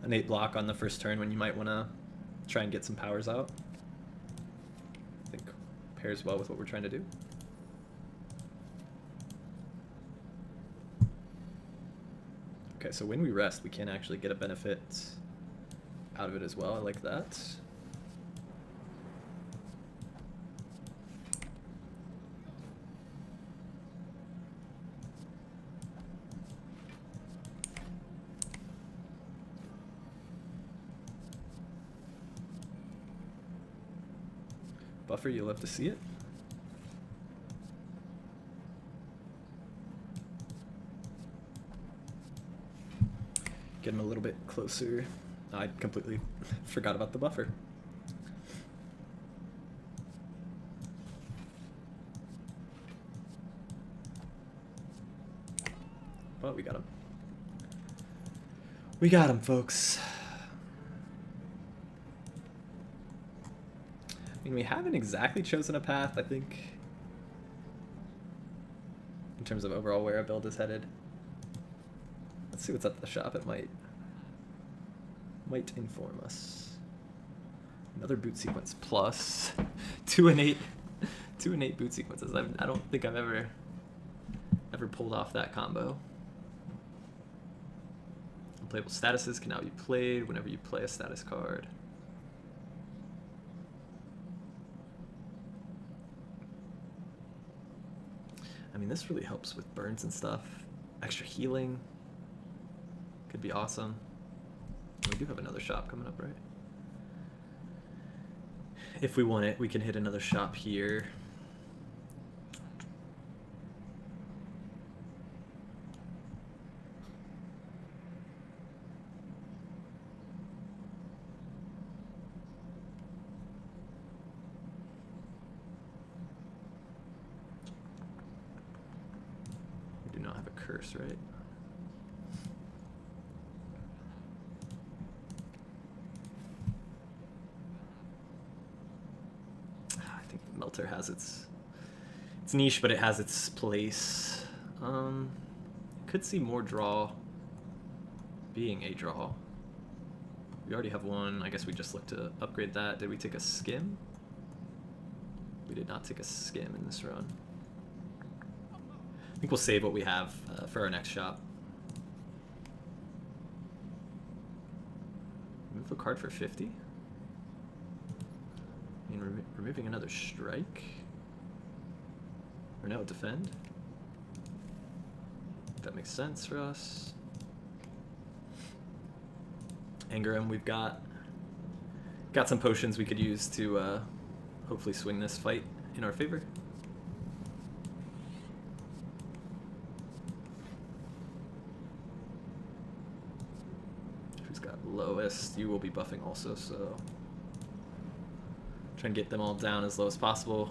An 8 block on the first turn when you might want to try and get some powers out. I think pairs well with what we're trying to do. Okay, so when we rest, we can actually get a benefit out of it as well. I like that. Buffer, you love to see it. Get him a little bit closer. I completely forgot about the buffer. But we got him. We got him, folks. I mean, we haven't exactly chosen a path, I think, in terms of overall where our build is headed. Let's see what's at the shop. It might inform us. Another boot sequence plus 2 and 8 boot sequences. I don't think I've ever pulled off that combo. Unplayable statuses can now be played whenever you play a status card. I mean, this really helps with burns and stuff. Extra healing could be awesome. We do have another shop coming up, right? If we want it, we can hit another shop here. We do not have a curse, right? Melter has its niche, but it has its place. Could see more draw being a draw. We already have one. I guess we just look to upgrade that. Did we take a skim? We did not take a skim in this run. I think we'll save what we have for our next shop. Move a card for 50. I mean, removing another strike. Or no, defend. that makes sense for us. Anger him. We've got some potions we could use to hopefully swing this fight in our favor. Who's got lowest? You will be buffing also, so try and get them all down as low as possible.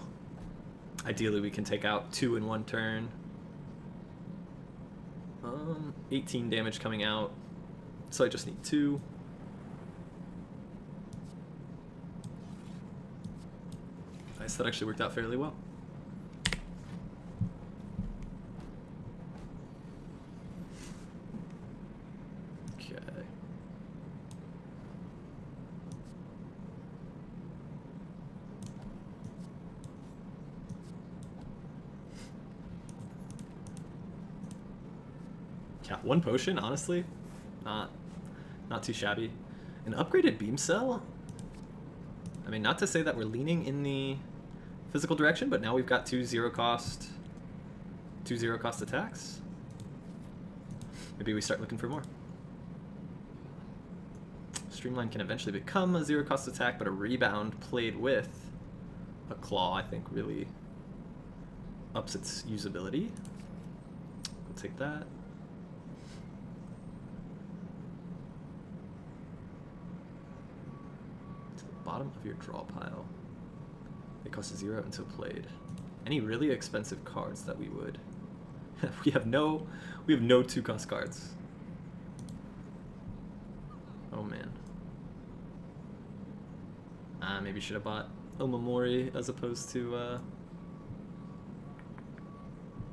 Ideally, we can take out 2 in one turn. 18 damage coming out, so I just need 2. Nice, that actually worked out fairly well. Okay. Yeah, 1 potion, honestly, not too shabby. An upgraded beam cell. I mean, not to say that we're leaning in the physical direction, but now we've got 2 zero cost attacks. Maybe we start looking for more. Streamline can eventually become a 0 cost attack, but a rebound played with a claw, I think, really ups its usability. We'll take that. To the bottom of your draw pile. They cost 0 until played. Any really expensive cards that we would? we have no 2-cost cards. Oh man. Maybe should have bought Omamori as opposed to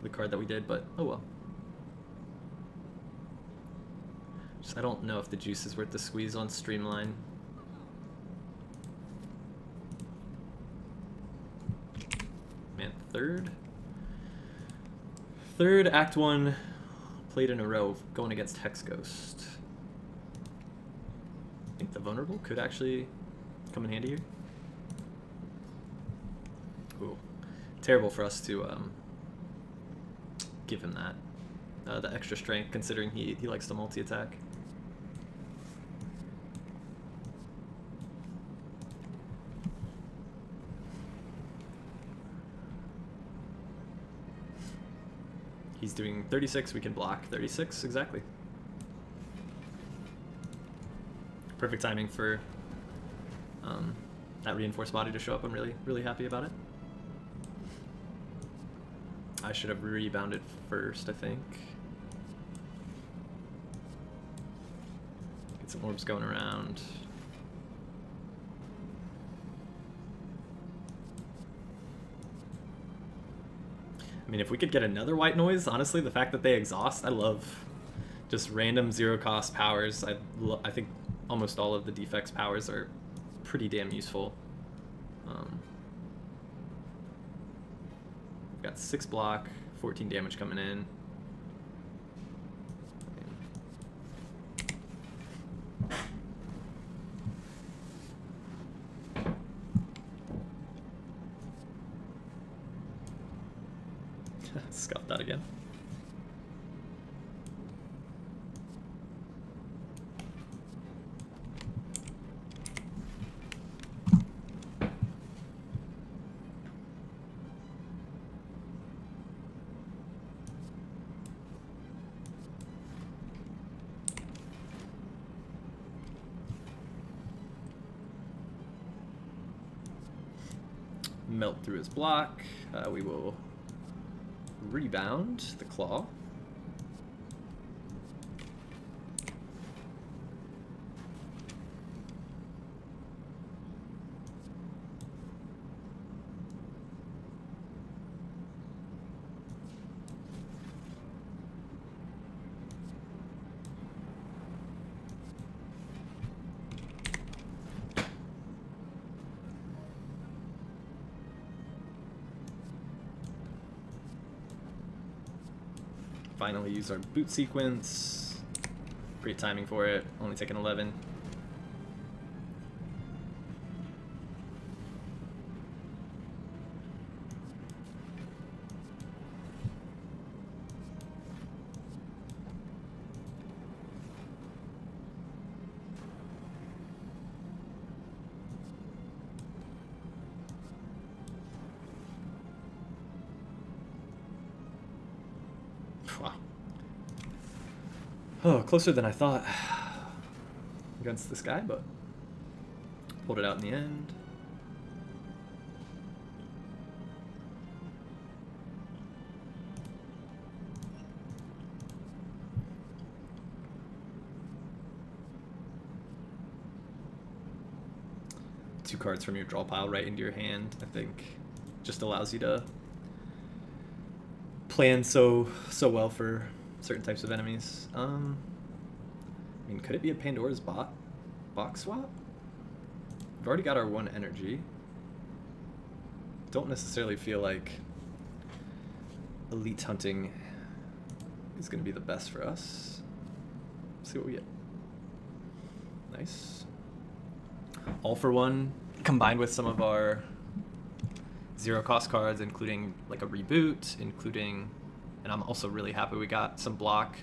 the card that we did, but oh well. Just, I don't know if the juice is worth the squeeze on Streamline. Man, third Act 1 played in a row going against Hex Ghost. I think the Vulnerable could actually come in handy here. Ooh. Terrible for us to give him that. The extra strength, considering he likes to multi-attack. He's doing 36, we can block 36, exactly. Perfect timing for that reinforced body to show up. I'm really happy about it. I should have rebounded first, I think. Get some orbs going around. I mean, if we could get another white noise, honestly, the fact that they exhaust, I love just random 0-cost powers. I think almost all of the Defect's powers are pretty damn useful. We've got 6 block, 14 damage coming in. Scuffed that again. Melt through his block. We will rebound the claw. Finally use our boot sequence. Great timing for it. Only taking 11. Wow. Oh, closer than I thought against this guy, but pulled it out in the end. Two cards from your draw pile right into your hand, I think, just allows you to plan so well for certain types of enemies. I mean, could it be a Pandora's box swap? We've already got our one energy. Don't necessarily feel like elite hunting is going to be the best for us. Let's see what we get. Nice. All for one, combined with some of our zero cost cards, including like a reboot, including, and I'm also really happy we got some block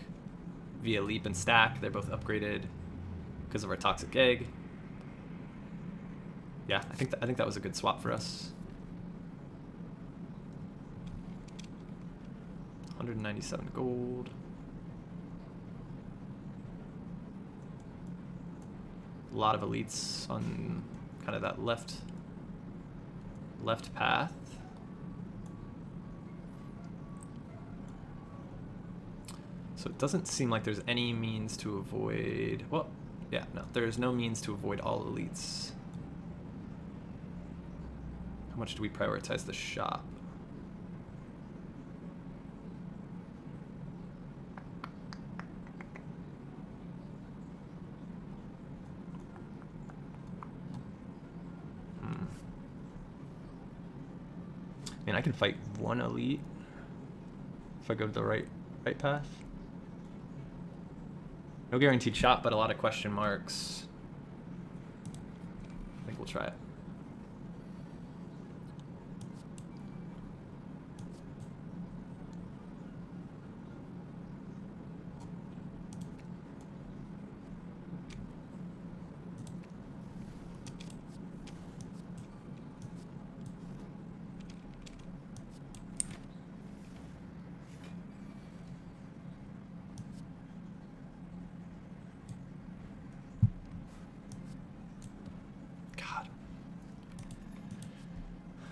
via leap and stack. They're both upgraded because of our toxic egg. Yeah, I think that was a good swap for us. 197 gold. A lot of elites on kind of that left path. So it doesn't seem like there's any means to avoid, well, yeah, no, there's no means to avoid all elites. How much do we prioritize the shop? I mean, I can fight one elite if I go to the right path. No guaranteed shot, but a lot of question marks. I think we'll try it.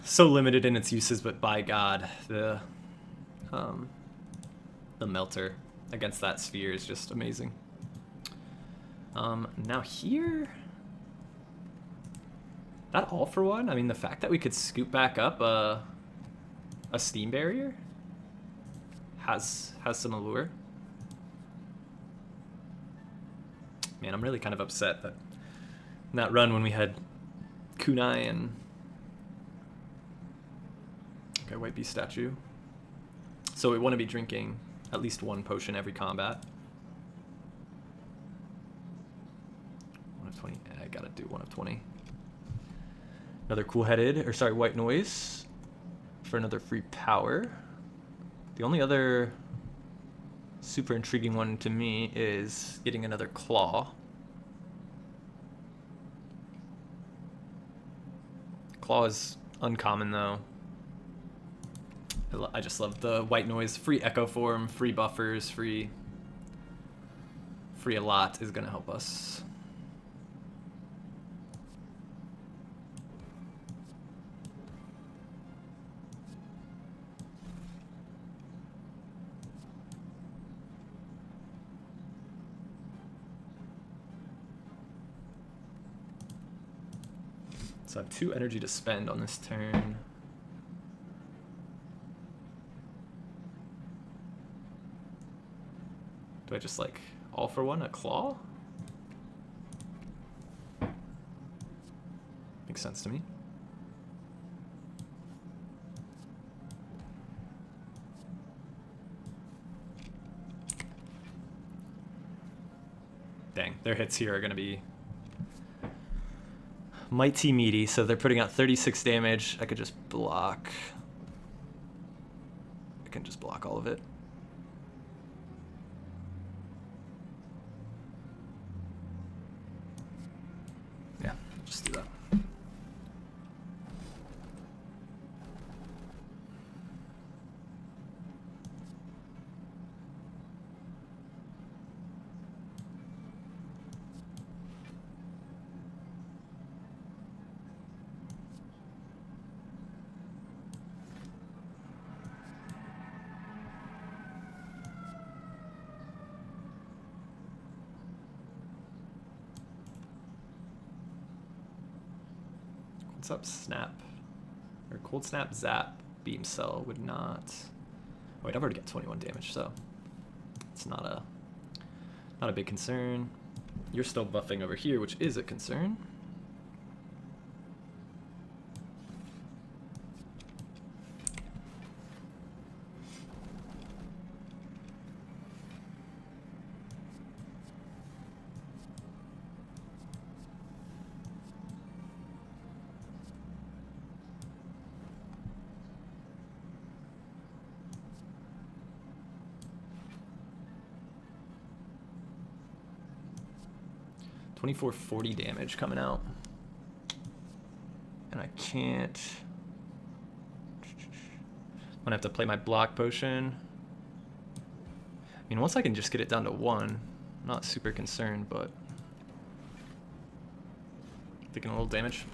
So limited in its uses, but by God, the melter against that sphere is just amazing. Now here, that all for one. I mean, the fact that we could scoop back up a steam barrier has some allure. Man, I'm really kind of upset that in that run when we had kunai and okay, white beast statue. So we want to be drinking at least one potion every combat. 1 of 20. I gotta do 1 of 20. Another cool-headed, or sorry, white noise for another free power. The only other super intriguing one to me is getting another claw. Claw is uncommon though. I just love the white noise, free echo form, free buffers, free a lot is gonna help us. So I have 2 energy to spend on this turn. Do I just like all for one a claw? Makes sense to me. Dang, their hits here are gonna be mighty meaty, so they're putting out 36 damage. I could just block. I can just block all of it. Yeah, just do that. What's up, Snap? Or Cold Snap, Zap, Beam Cell would not... Oh wait, I've already got 21 damage, so it's not a big concern. You're still buffing over here, which is a concern. $2440 damage coming out. And I can't... I'm gonna have to play my block potion. I mean, once I can just get it down to 1, I'm not super concerned, but... Taking a little damage.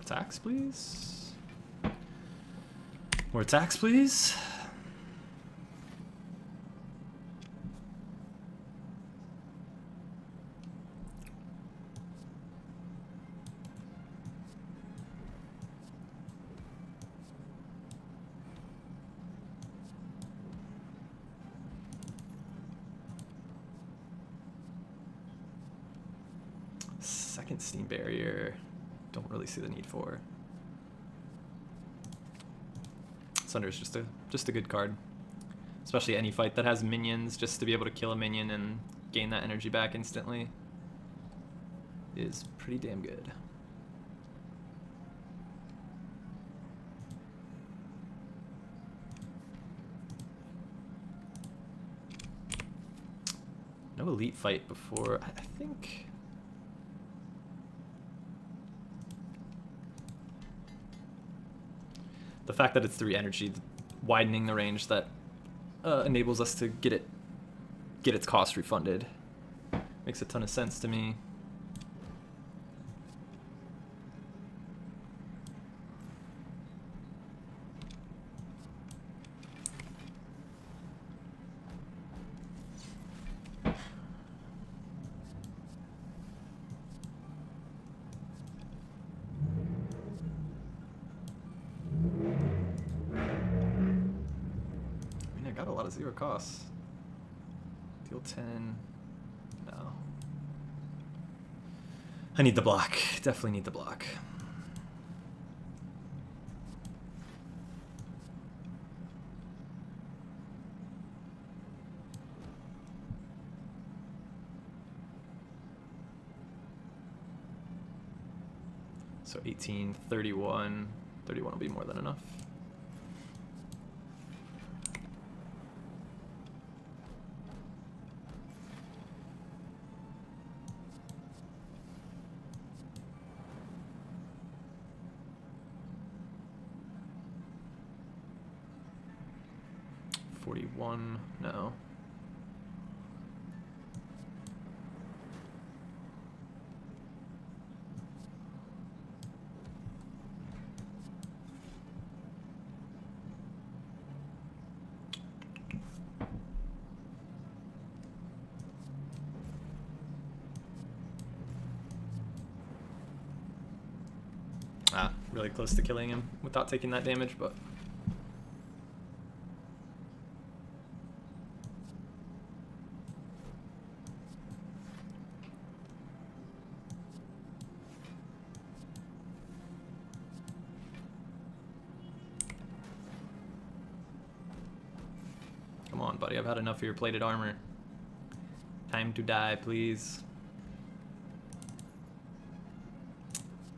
Attacks, please. More attacks, please. Second Steam Barrier. Don't really see the need for. Sunder is just a good card, especially any fight that has minions. Just to be able to kill a minion and gain that energy back instantly is pretty damn good. No elite fight before. I think. The fact that it's 3 energy, widening the range that enables us to get its cost refunded, makes a ton of sense to me. Zero costs. Deal 10. No. I need the block. Definitely need the block. So 18, 31. 31 will be more than enough. No. Really close to killing him without taking that damage, but come on, buddy. I've had enough of your plated armor. Time to die, please.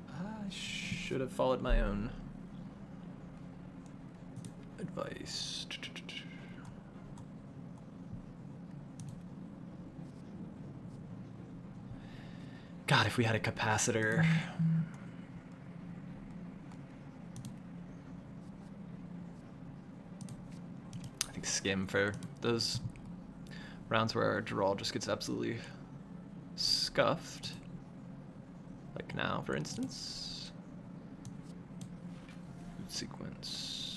I should have followed my own advice. God, if we had a capacitor. I think skim for those rounds where our draw just gets absolutely scuffed. Like now, for instance. Food sequence.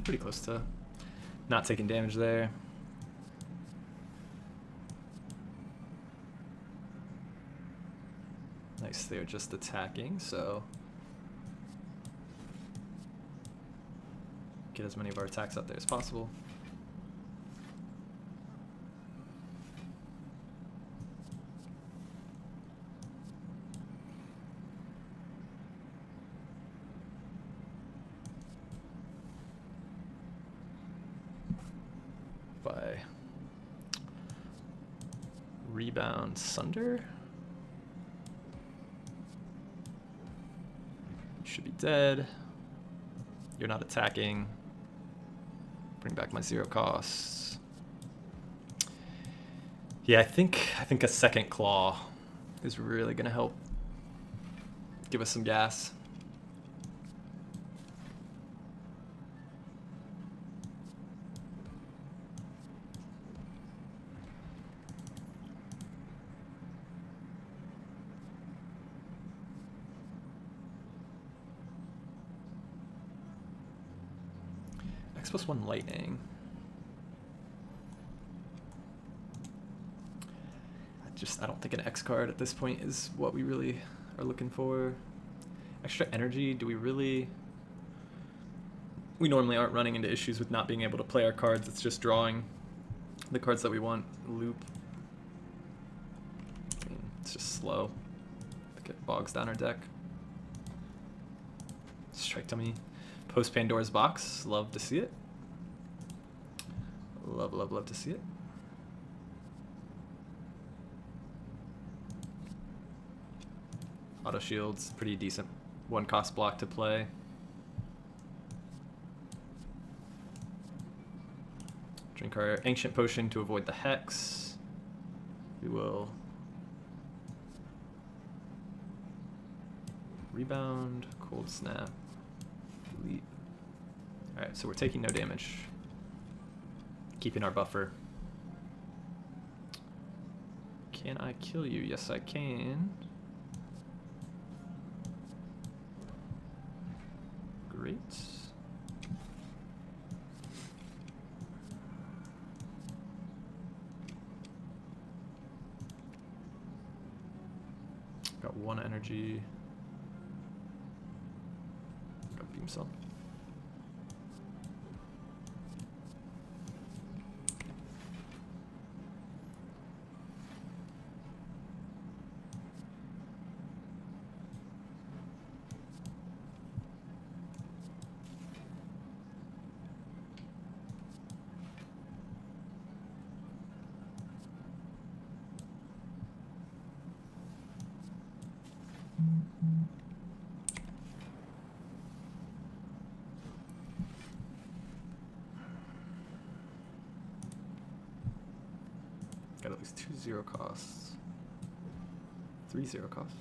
Pretty close to not taking damage there. Nice, they're just attacking, so get as many of our attacks out there as possible. By rebound Sunder. You should be dead. You're not attacking. Bring back my 0 costs. Yeah, I think a second claw is really gonna help give us some gas. X+1 lightning. I don't think an X card at this point is what we really are looking for. Extra energy, do we really? We normally aren't running into issues with not being able to play our cards. It's just drawing the cards that we want. Loop. I mean, it's just slow. It bogs down our deck. Strike to me. Post Pandora's Box. Love to see it. Love, love, love to see it. Auto Shield's pretty decent 1-cost block to play. Drink our Ancient Potion to avoid the Hex. We will rebound, Cold Snap, delete. Alright, so we're taking no damage. Keeping our buffer. Can I kill you? Yes, I can. Great. Got 1 energy. Got Beam Cell. Got at least 2 0 costs. 3 0 costs.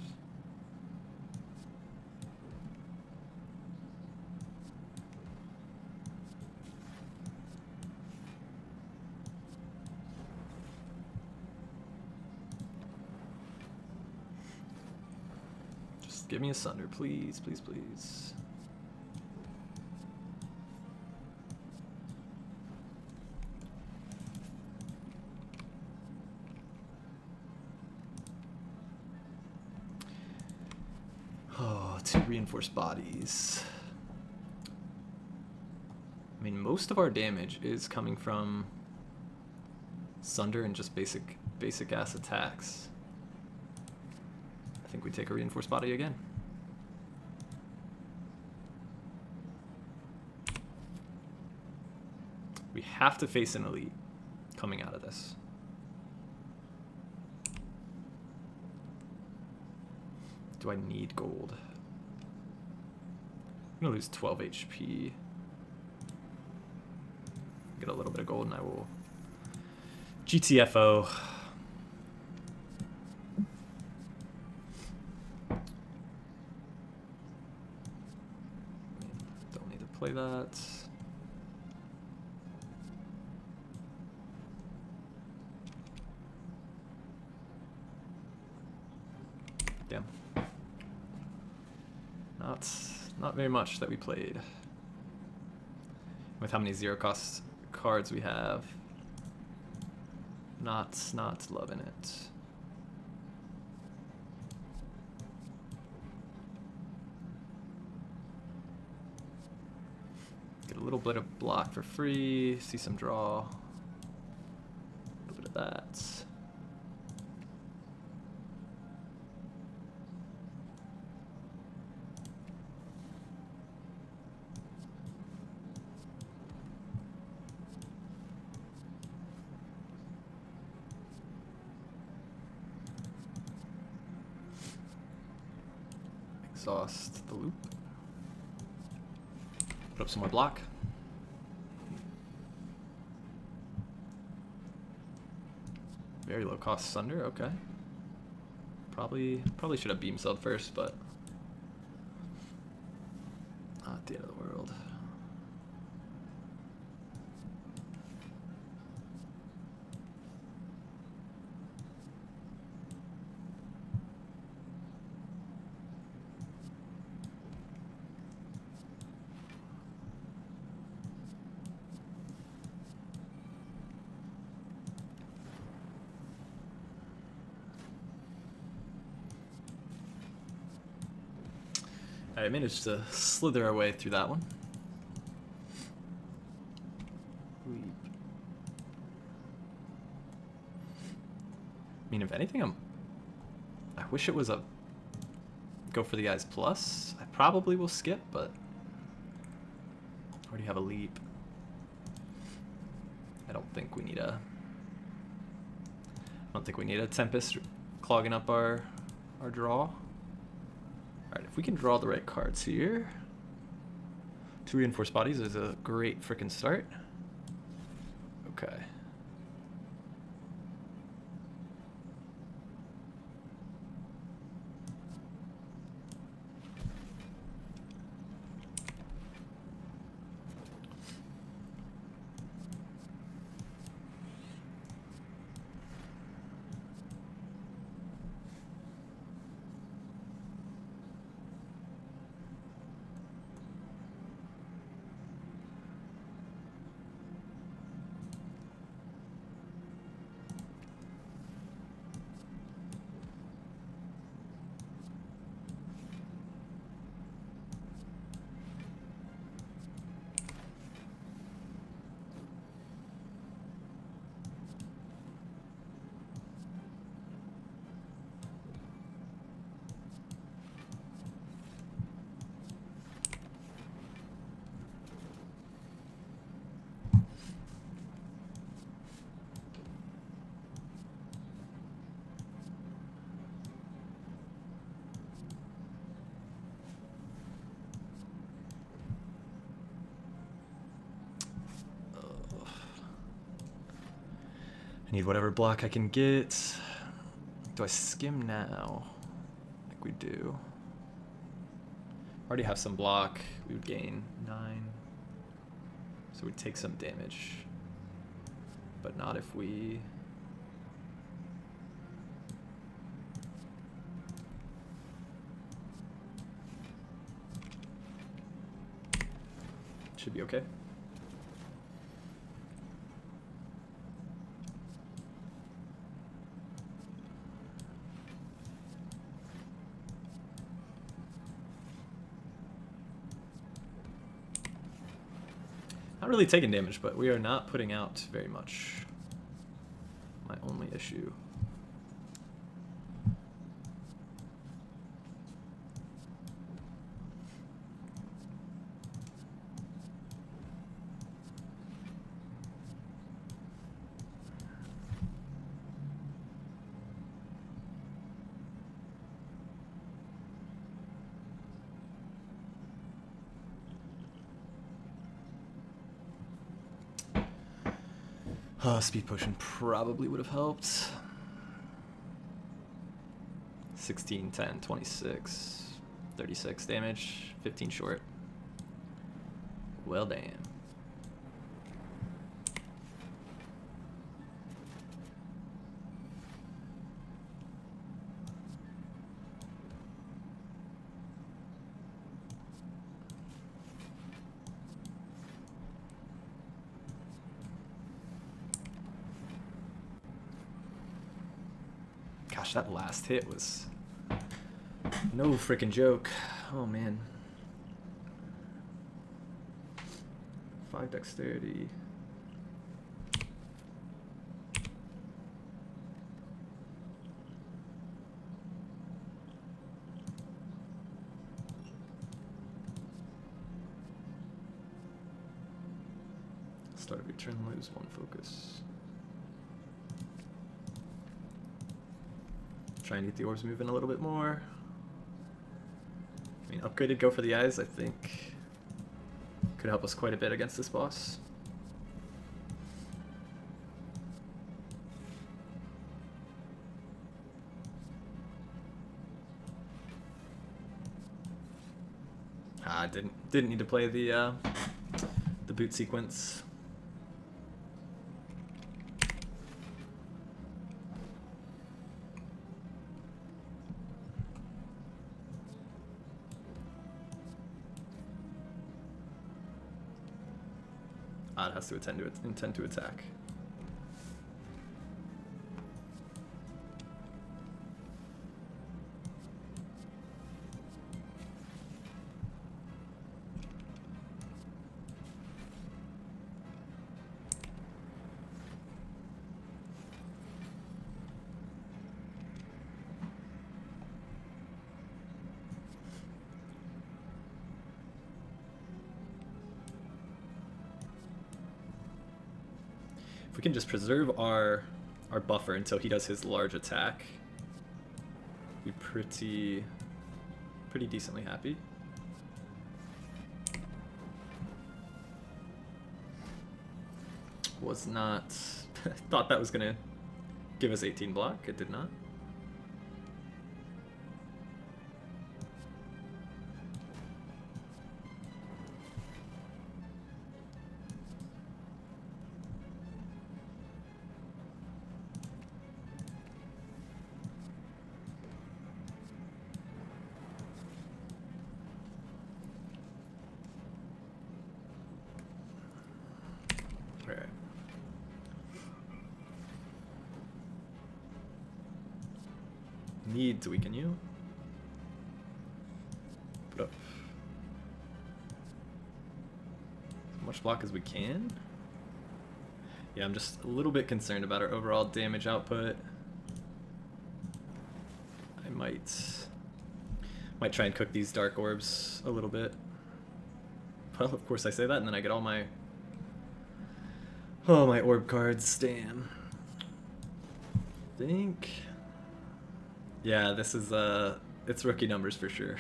Just give me a Sunder, please, please, please. Oh, 2 reinforced bodies. I mean, most of our damage is coming from Sunder and just basic ass attacks. I think we take a reinforced body again. We have to face an elite coming out of this. Do I need gold? I'm gonna lose 12 HP. Get a little bit of gold and I will GTFO. Don't need to play that. Damn. Not very much that we played. With how many zero cost cards we have. Not loving it. Get a little bit of block for free, see some draw. A little bit of that. Exhaust the loop. Put up some more block. Very low cost Sunder, okay. Probably should have beam celled first, but not the end of the world. I managed to slither our way through that one. I mean, if anything, I wish it was a go for the eyes plus. I probably will skip, but I already have a leap. I don't think we need a Tempest clogging up our draw. Alright, if we can draw the right cards here, 2 reinforced bodies is a great frickin' start. Okay. I need whatever block I can get. Do I skim now? I think we do. Already have some block. We would gain 9. So we'd take some damage. But not if we... Should be okay. Not really taking damage, but we are not putting out very much. My only issue. Speed potion probably would have helped. 16, 10, 26, 36 damage, 15 short. Well, damn. Gosh, that last hit was no freaking joke. Oh man. 5 dexterity. Start of your turn, lose 1 focus. Try and get the orbs moving a little bit more. I mean, upgraded Go for the Eyes, I think, could help us quite a bit against this boss. Didn't need to play the boot sequence. It has to intend to attack. If we can just preserve our buffer until he does his large attack, be pretty decently happy. Was not thought that was gonna give us 18 block. It did not. Need to weaken you. Put up as much block as we can. Yeah, I'm just a little bit concerned about our overall damage output. I might try and cook these dark orbs a little bit. Well, of course I say that, and then I get all my orb cards. Damn. Think. Yeah, this is it's rookie numbers for sure.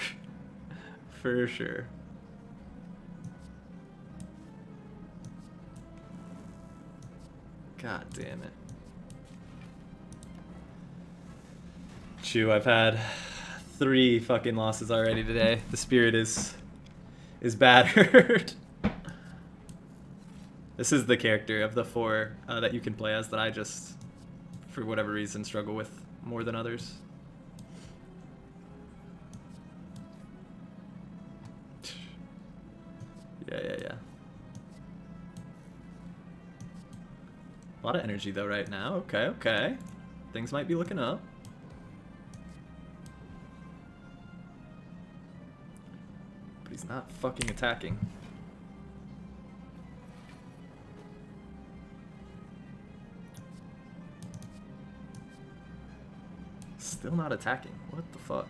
For sure. God damn it. Chew, I've had 3 fucking losses already today. The spirit is battered. This is the character of the 4 that you can play as that I just, for whatever reason, struggle with more than others. Yeah. A lot of energy though right now. Okay. Things might be looking up. But he's not fucking attacking. Still not attacking. What the fuck?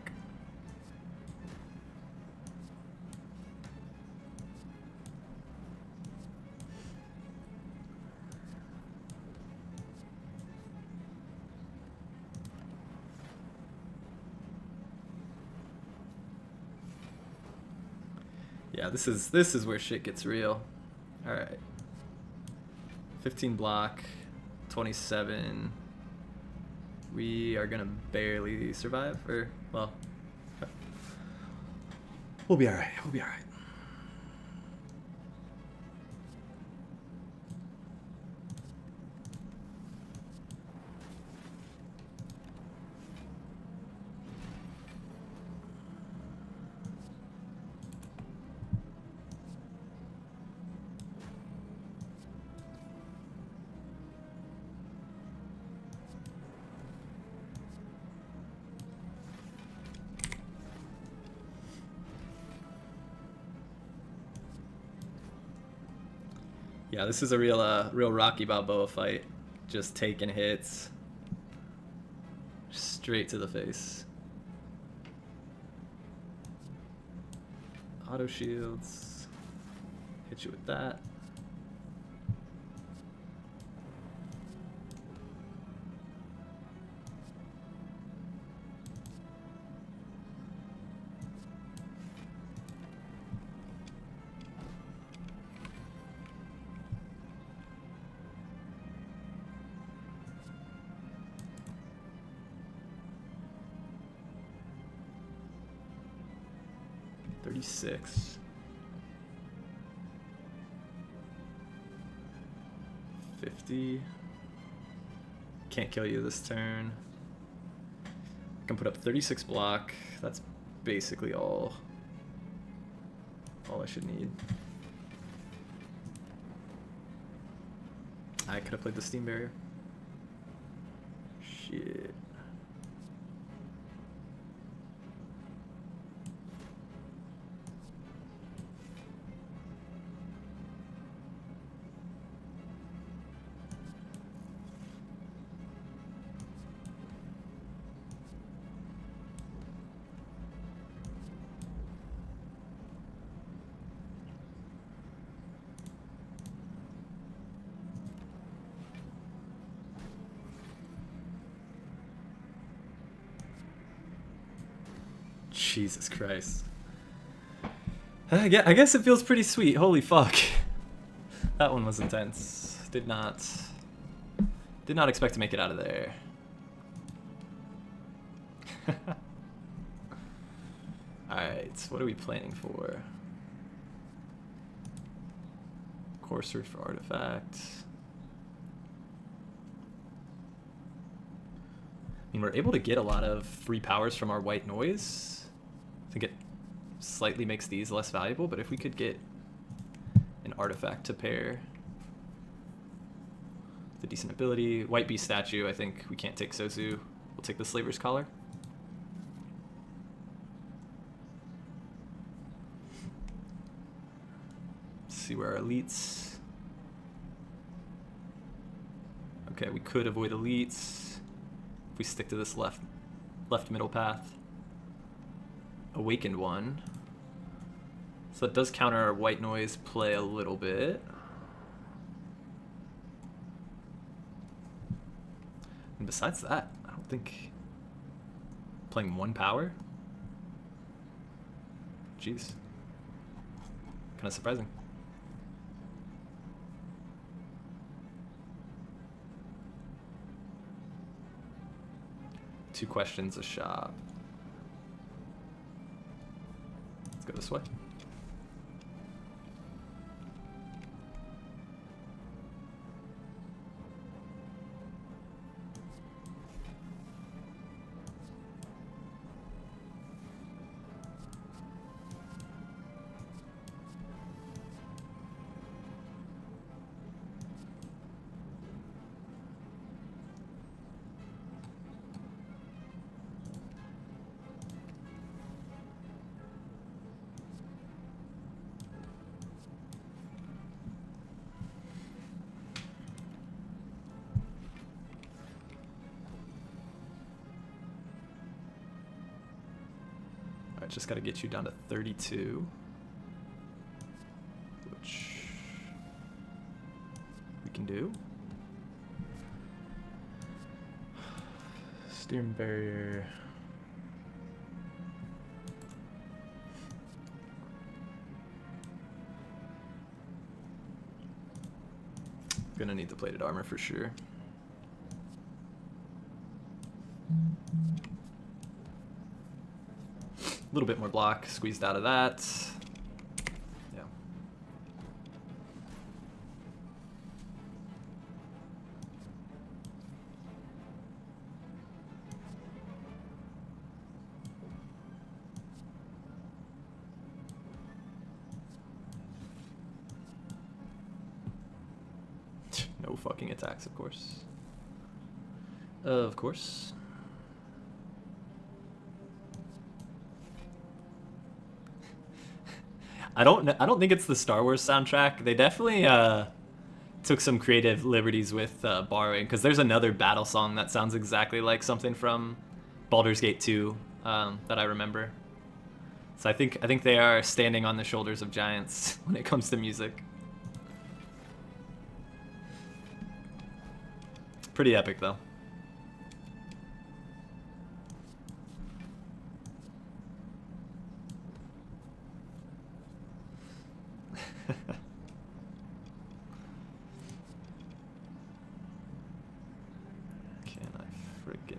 Yeah, this is where shit gets real. All right. 15 block. 27. We are gonna barely survive, or, well, we'll be alright, we'll be alright. Yeah, this is a real Rocky Balboa fight. Just taking hits straight to the face. Auto shields. Hit you with that. Six. 50. Can't kill you this turn. I can put up 36 block. That's basically all I should need. I could have played the Steam Barrier. Shit. Jesus Christ. I guess it feels pretty sweet. Holy fuck. That one was intense. Did not expect to make it out of there. Alright, what are we planning for? Core search for artifact. I mean, we're able to get a lot of free powers from our white noise. I think it slightly makes these less valuable, but if we could get an artifact to pair the decent ability. White Beast statue, I think we can't take Sozu. We'll take the Slaver's Collar. Let's see where our elites. Okay, we could avoid elites if we stick to this left middle path. Awakened one. So that does counter our white noise play a little bit. And besides that, I don't think playing one power. Jeez. Kind of surprising. Two questions a shop. Let's go this way. Just got to get you down to 32, which we can do. Steam Barrier. Gonna need the plated armor for sure. A little bit more block squeezed out of that. Yeah. No fucking attacks, of course. Of course. I don't think it's the Star Wars soundtrack. They definitely took some creative liberties with borrowing, because there's another battle song that sounds exactly like something from Baldur's Gate 2 that I remember. So I think they are standing on the shoulders of giants when it comes to music. Pretty epic though. Can I freaking...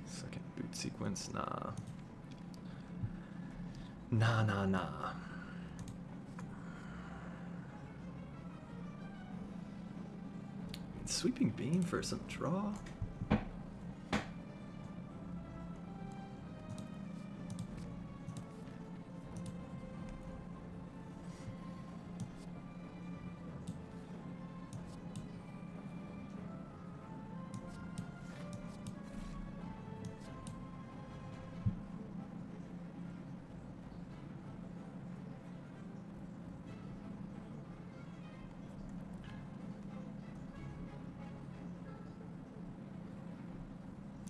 Second boot sequence, nah. Nah. Sweeping beam for some draw?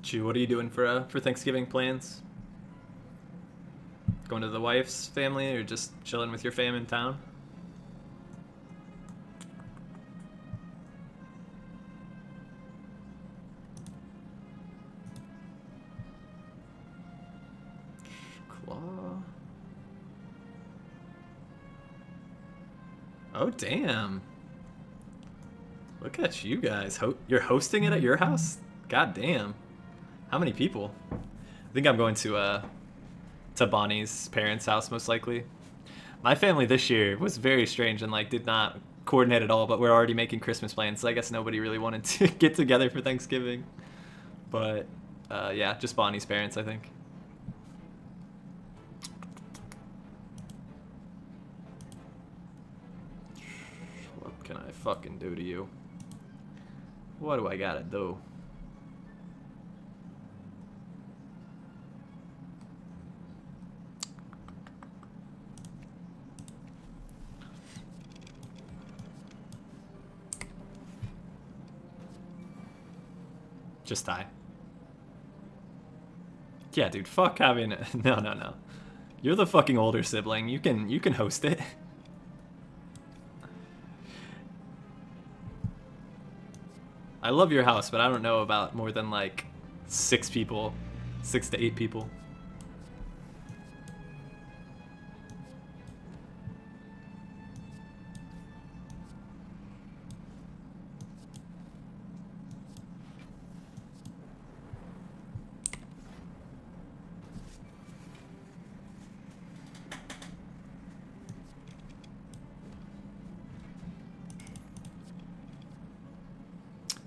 Chew, what are you doing for Thanksgiving plans? Going to the wife's family or just chilling with your fam in town? Claw. Oh, damn. Look at you guys. You're hosting it at your house? God damn. How many people? I think I'm going to Bonnie's parents' house most likely. My family this year was very strange and like did not coordinate at all, but we're already making Christmas plans, so I guess nobody really wanted to get together for Thanksgiving. But yeah, just Bonnie's parents, I think. What can I fucking do to you? What do I gotta do? Just die. Yeah, dude, fuck having it. No. You're the fucking older sibling. You can host it. I love your house, but I don't know about more than like 6 people. 6 to 8 people.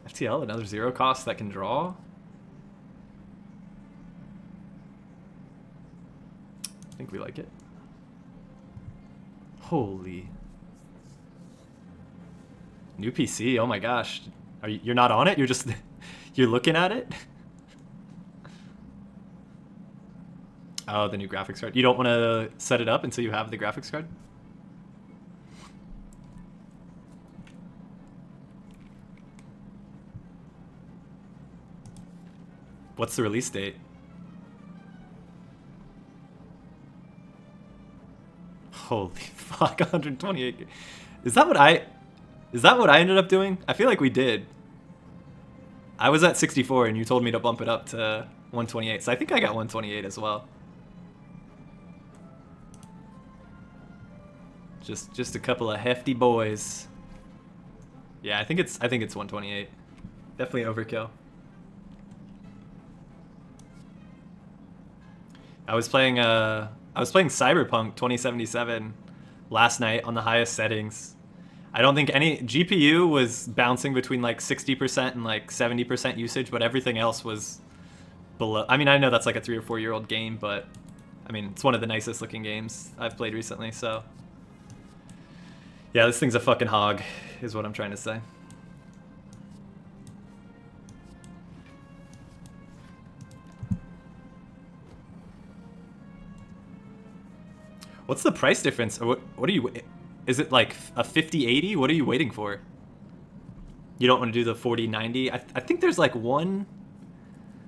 FTL, another 0 cost that can draw. I think we like it. Holy. New PC, oh my gosh. You're not on it? You're just, you're looking at it? Oh, the new graphics card. You don't want to set it up until you have the graphics card? What's the release date? Holy fuck, 128. Is that what I ended up doing? I feel like we did. I was at 64 and you told me to bump it up to 128, so I think I got 128 as well. Just a couple of hefty boys. Yeah, I think it's 128. Definitely overkill. I was playing Cyberpunk 2077 last night on the highest settings. I don't think any GPU was bouncing between like 60% and like 70% usage, but everything else was below. I mean, I know that's like a 3 or 4 year old game, but I mean, it's one of the nicest looking games I've played recently, so yeah, this thing's a fucking hog, is what I'm trying to say. What's the price difference? Or what are you... Is it like a 5080? What are you waiting for? You don't want to do the 4090? I think there's like one...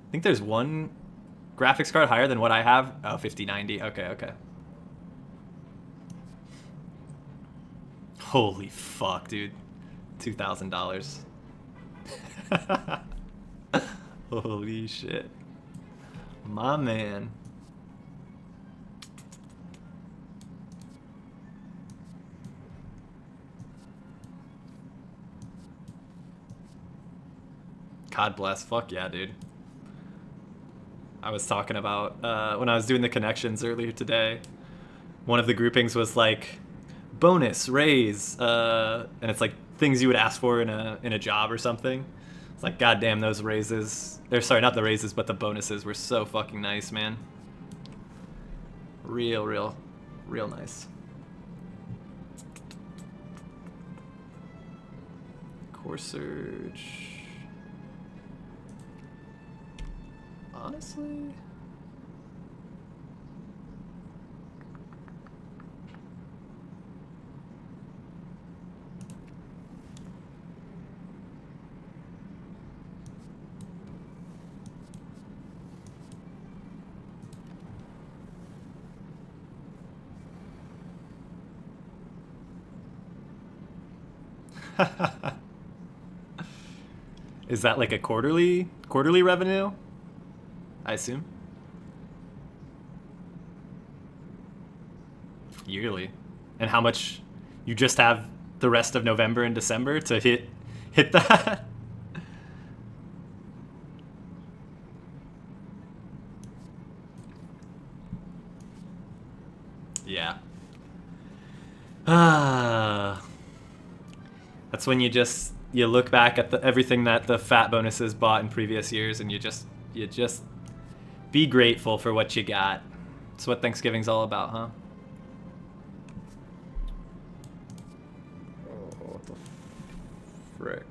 I think there's one graphics card higher than what I have. Oh, 5090. Okay. Holy fuck, dude. $2,000. Holy shit. My man. God bless. Fuck yeah, dude. I was talking about, when I was doing the connections earlier today, one of the groupings was like, bonus, raise, and it's like things you would ask for in a job or something. It's like, goddamn, those raises, sorry, not the raises, but the bonuses were so fucking nice, man. Real nice. Core Surge. Honestly, is that like a quarterly revenue? I assume. Yearly. And how much you just have the rest of November and December to hit that? Yeah. That's when you look back at everything that the fat bonuses bought in previous years, and you just be grateful for what you got. That's what Thanksgiving's all about, huh? Oh, what the frick?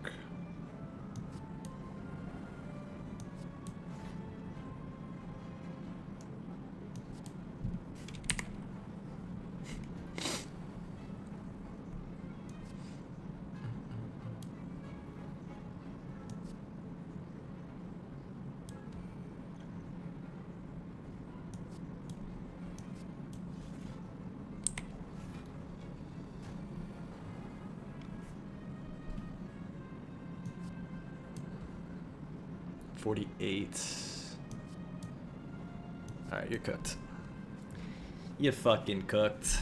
$48. Alright, you're cooked. You fucking cooked.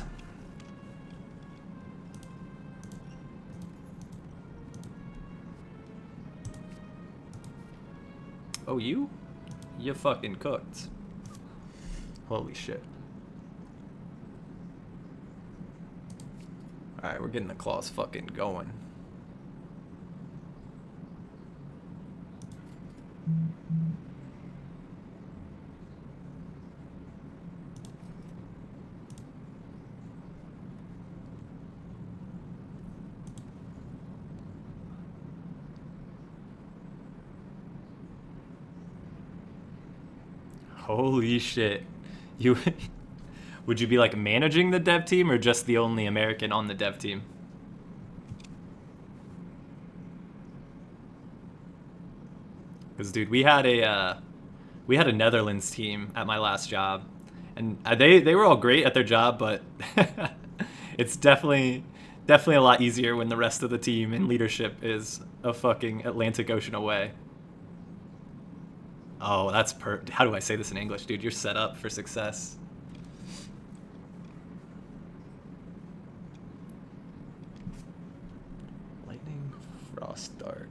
Oh, you? You fucking cooked. Holy shit. Alright, we're getting the claws fucking going. Holy shit. You would you be like managing the dev team or just the only American on the dev team? Because dude, we had a Netherlands team at my last job, and they were all great at their job, but It's definitely a lot easier when the rest of the team and leadership is a fucking Atlantic Ocean away. Oh, that's how do I say this in English, dude? You're set up for success. Lightning, Frost, Dark.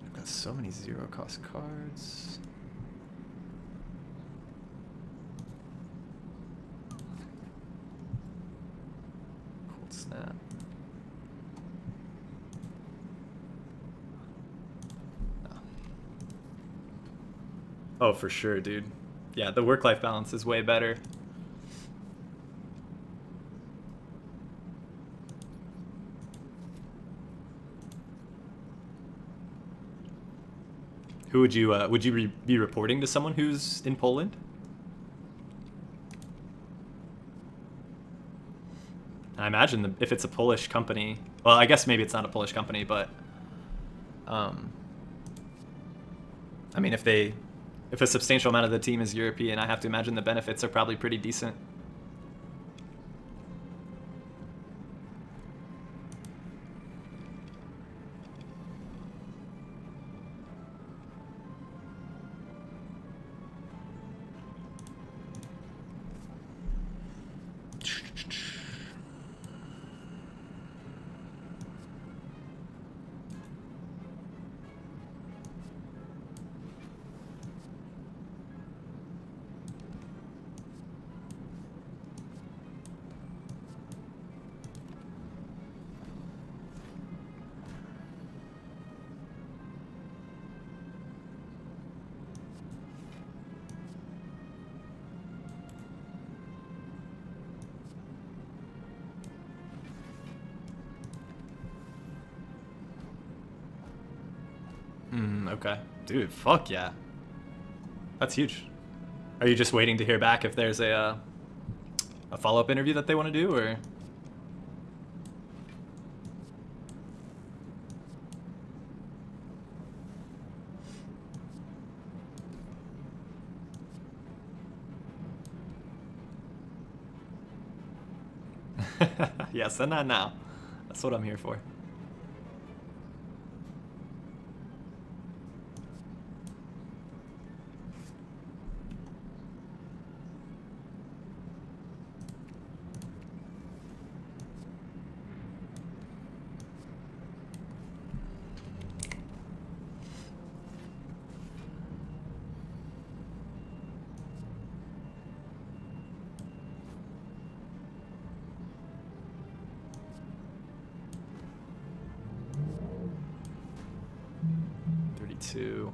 I've got so many zero cost cards. Cold Snap. Oh, for sure, dude. Yeah, the work-life balance is way better. Who would you be reporting to someone who's in Poland? I imagine if it's a Polish company, well, I guess maybe it's not a Polish company, but I mean, if a substantial amount of the team is European, I have to imagine the benefits are probably pretty decent. Okay. Dude, fuck yeah. That's huge. Are you just waiting to hear back if there's a follow-up interview that they want to do, or? Yeah, send that now. That's what I'm here for. Two.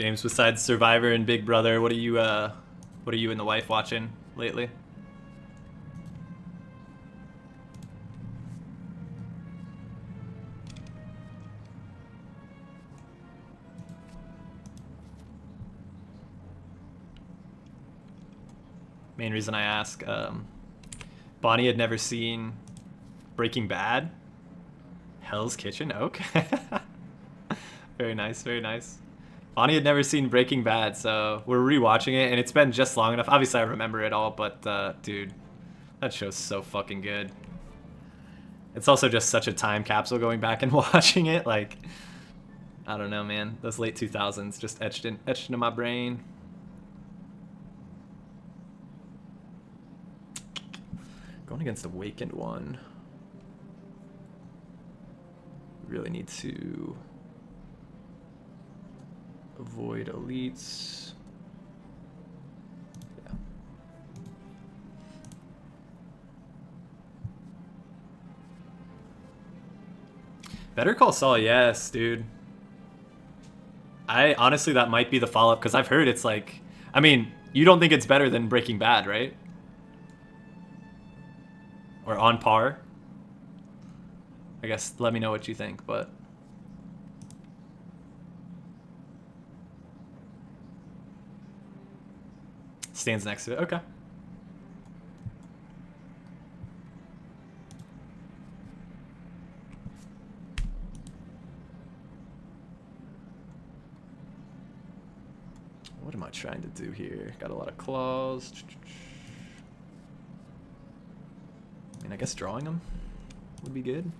James, besides Survivor and Big Brother, what are you and the wife watching lately? Main reason I ask, Bonnie had never seen Breaking Bad. Hell's Kitchen, okay. Very nice, very nice. Bonnie had never seen Breaking Bad, so we're rewatching it, and it's been just long enough. Obviously, I remember it all, but dude, that show's so fucking good. It's also just such a time capsule going back and watching it. Like, I don't know, man. Those late 2000s just etched into my brain. Going against Awakened one. Really need to avoid elites. Yeah. Better Call Saul, yes, dude. I honestly, that might be the follow-up, because I've heard it's like, I mean, you don't think it's better than Breaking Bad, right? Or on par? I guess let me know what you think, but stands next to it. Okay. What am I trying to do here? Got a lot of claws. I mean, I guess drawing them would be good.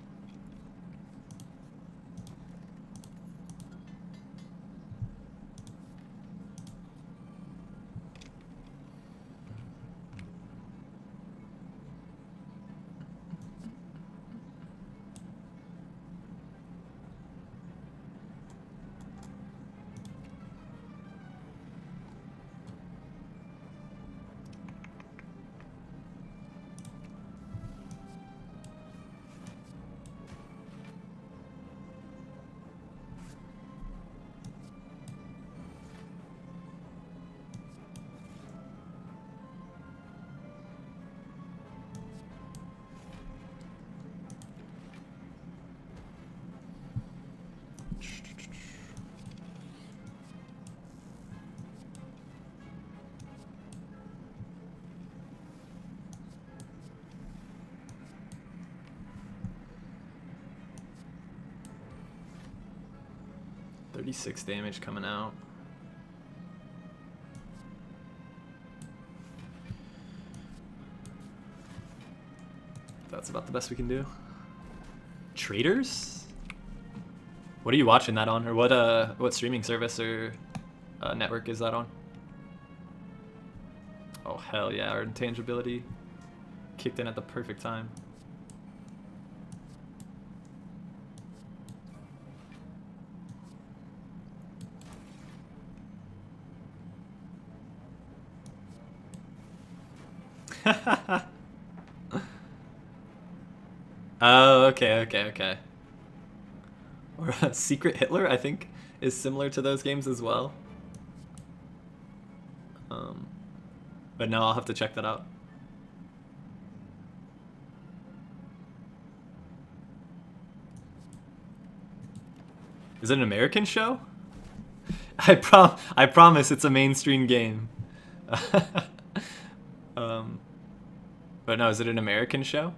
.36 damage coming out. That's about the best we can do. Traders? What are you watching that on? Or what streaming service or network is that on? Oh hell yeah, our intangibility kicked in at the perfect time. Oh, okay. Or Secret Hitler, I think, is similar to those games as well. But no, I'll have to check that out. Is it an American show? I promise it's a mainstream game. But no, is it an American show?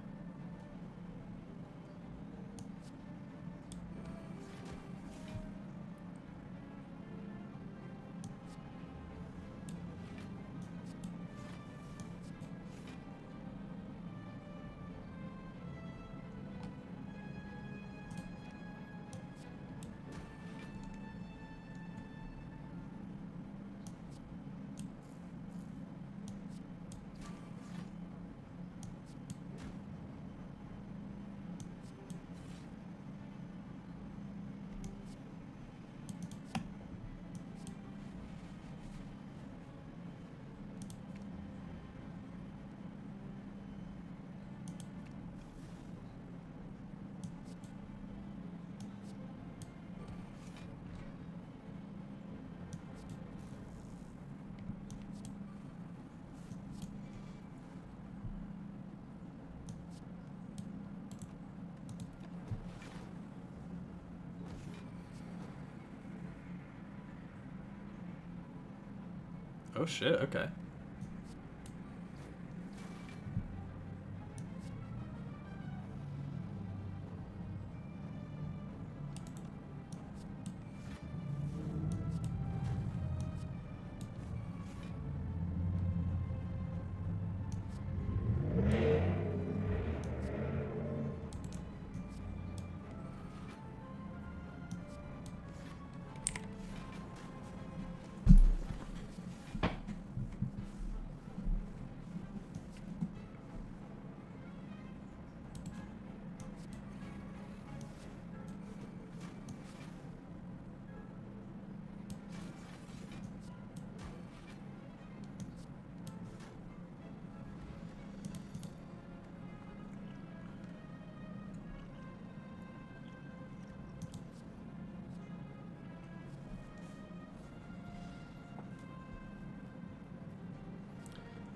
Oh shit, okay.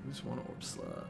Use one orb slot.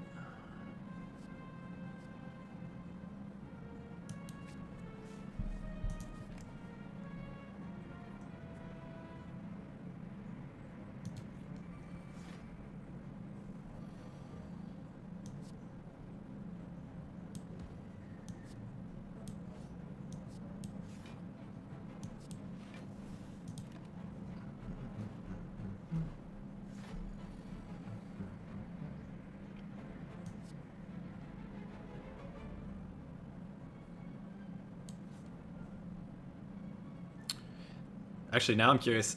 Actually, now I'm curious.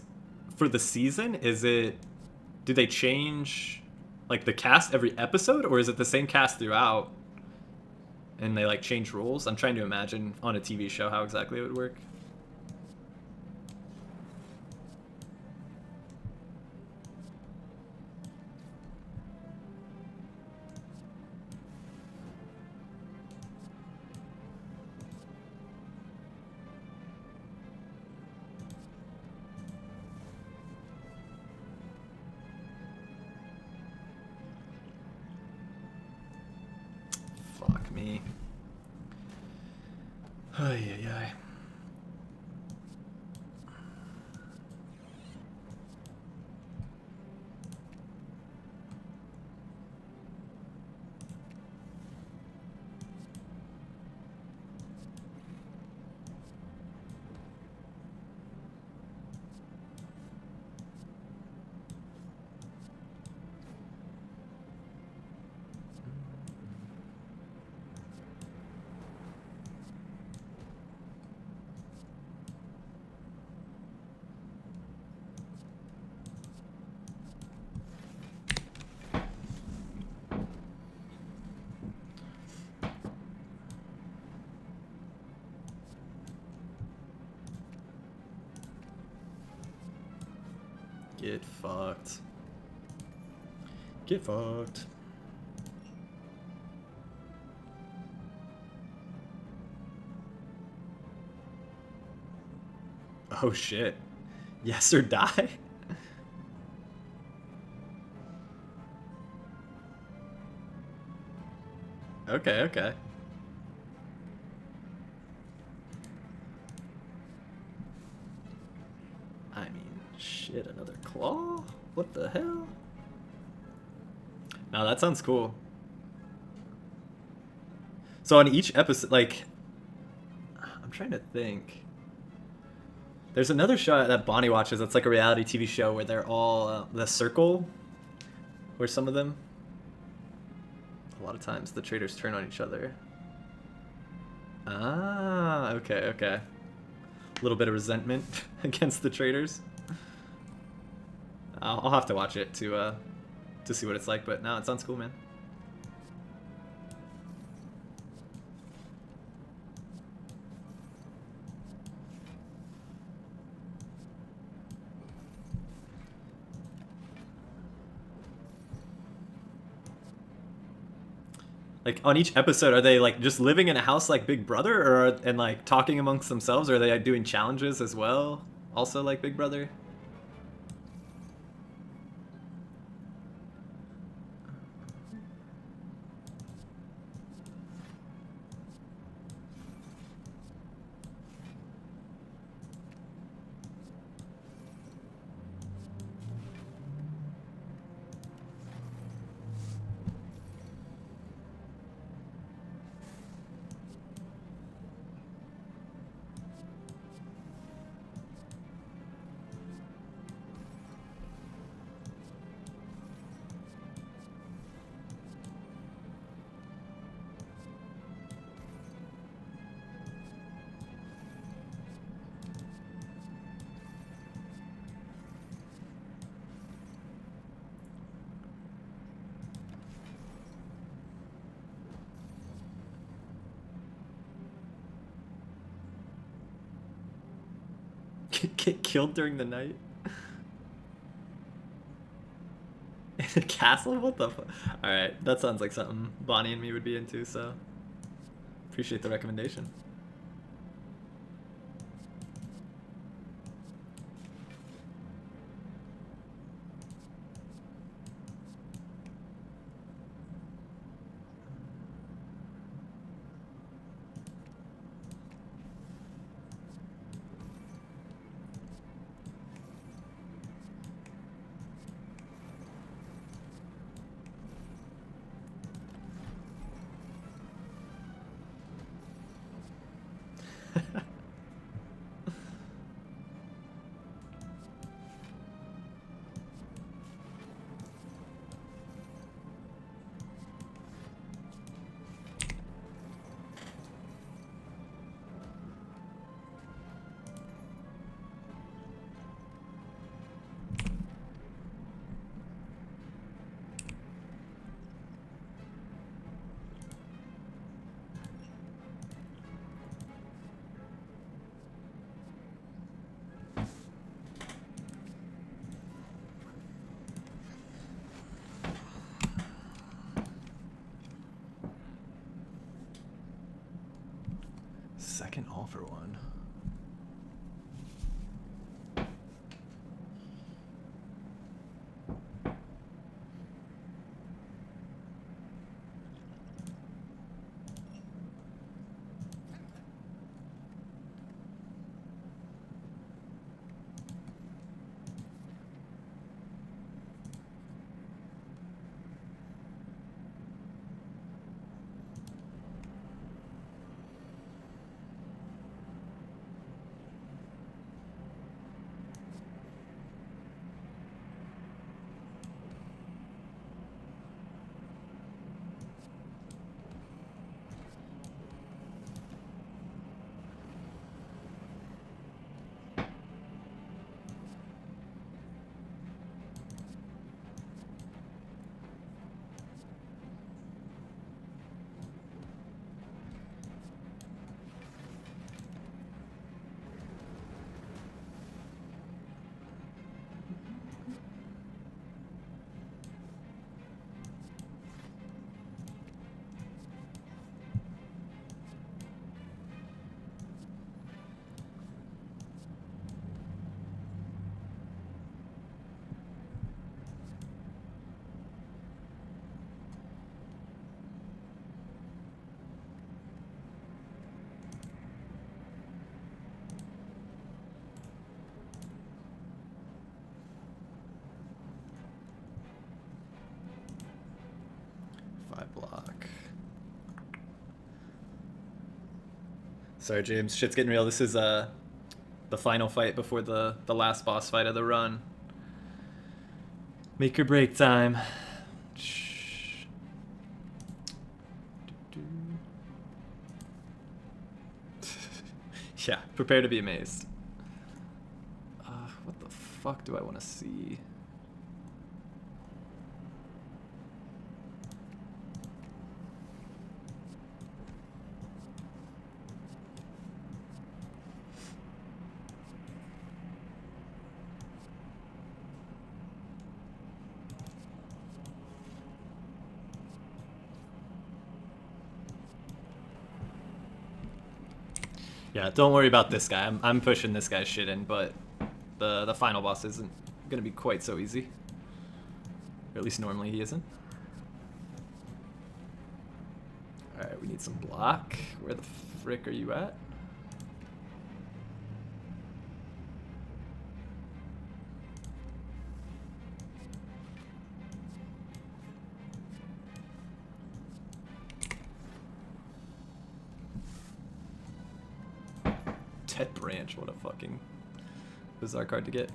For the season, do they change like the cast every episode, or is it the same cast throughout? And they like change rules? I'm trying to imagine on a TV show how exactly it would work. Fuck me. Ay, ay, ay. Get fucked. Get fucked. Oh shit. Yes or die? Okay, okay. I mean, shit, another claw? What the hell? Now that sounds cool. So on each episode, like, I'm trying to think. There's another show that Bonnie watches that's like a reality TV show where they're all the circle, where some of them, a lot of times the traders turn on each other. Ah, okay, okay. A little bit of resentment against the traders. I'll have to watch it to see what it's like, but no, it sounds cool, man. Like on each episode, are they like just living in a house like Big Brother, and like talking amongst themselves, or are they like, doing challenges as well? Also like Big Brother? Get killed during the night? In a castle? What the fuck? Alright, that sounds like something Bonnie and me would be into, so appreciate the recommendation. Second all for one. Block. Sorry, James. Shit's getting real. This is the final fight before the last boss fight of the run. Make or break time. Yeah, prepare to be amazed. What the fuck do I want to see? Yeah, don't worry about this guy. I'm pushing this guy's shit in, but the final boss isn't gonna be quite so easy. Or at least normally he isn't. Alright, we need some block. Where the frick are you at? Dead branch, what a fucking bizarre card to get.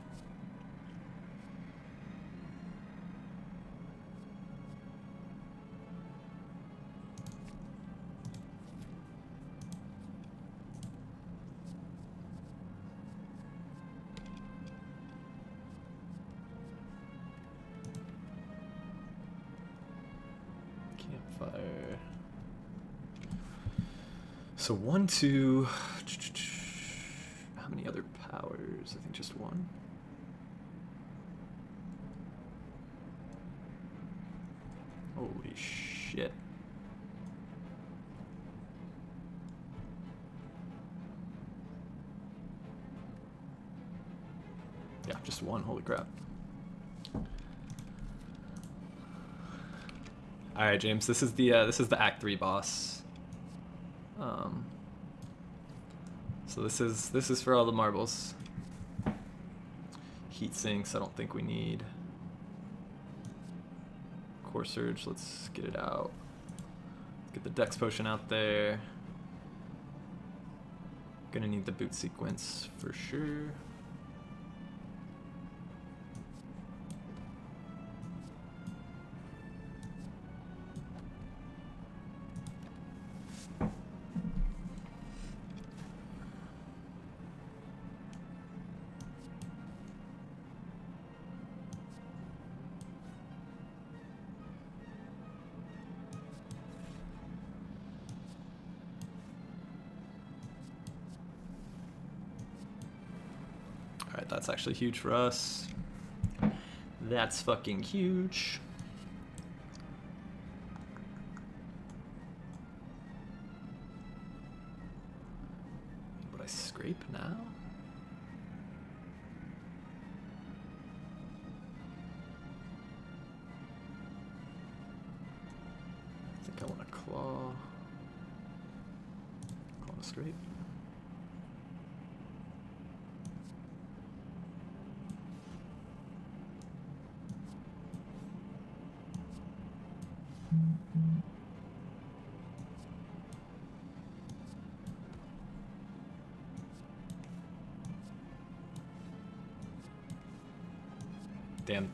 Campfire. So 1, 2. How many other powers? There's, I think, just one. Holy shit. Yeah, just one. Holy crap. All right, James. This is the Act 3 boss. So this is for all the marbles. Heat sinks. I don't think we need. Core Surge. Let's get it out. Get the Dex Potion out there. Gonna need the boot sequence for sure. Alright, that's actually huge for us. That's fucking huge. Would I scrape now? I think I want to claw. Claw to scrape. Damn,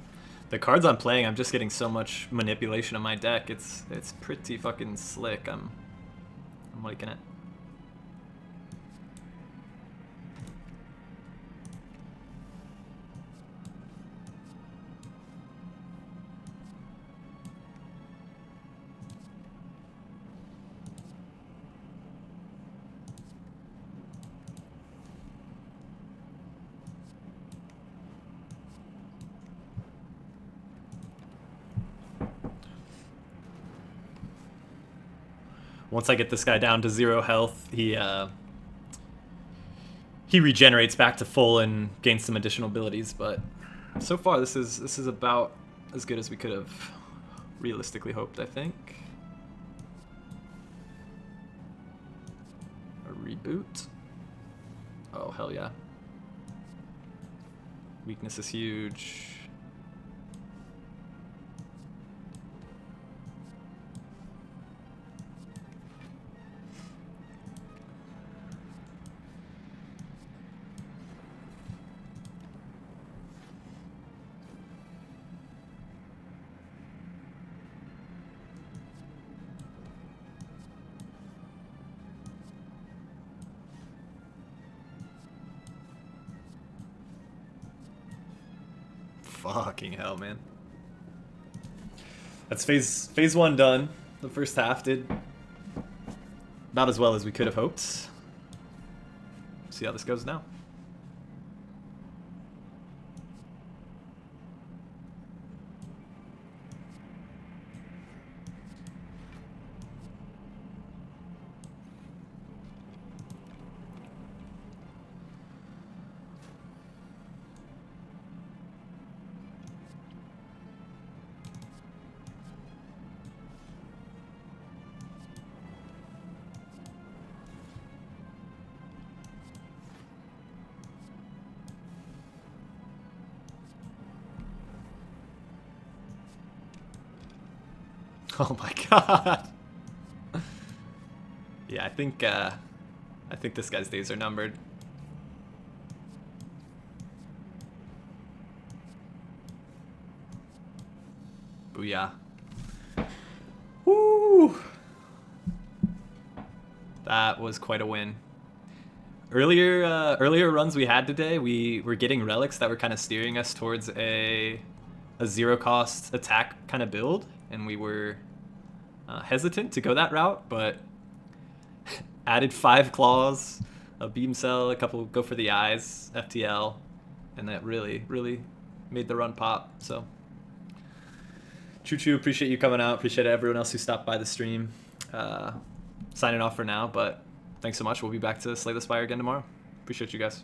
the cards I'm playing, I'm just getting so much manipulation of my deck. It's pretty fucking slick. I'm liking it. Once I get this guy down to 0 health, he regenerates back to full and gains some additional abilities. But so far, this is about as good as we could have realistically hoped, I think. A reboot. Oh hell yeah. Weakness is huge. Fucking hell, man. That's phase 1 done. The first half did about as well as we could have hoped. See how this goes now. Oh my god. Yeah, I think this guy's days are numbered. Booyah. Woo! That was quite a win. Earlier runs we had today, we were getting relics that were kind of steering us towards a 0-cost attack kind of build, and we were hesitant to go that route, but added 5 claws, a beam cell, a couple go for the eyes, FTL, and that really made the run pop. So Choo, appreciate you coming out. Appreciate everyone else who stopped by the stream. Signing off for now, but thanks so much. We'll be back to Slay the Spire again tomorrow. Appreciate you guys.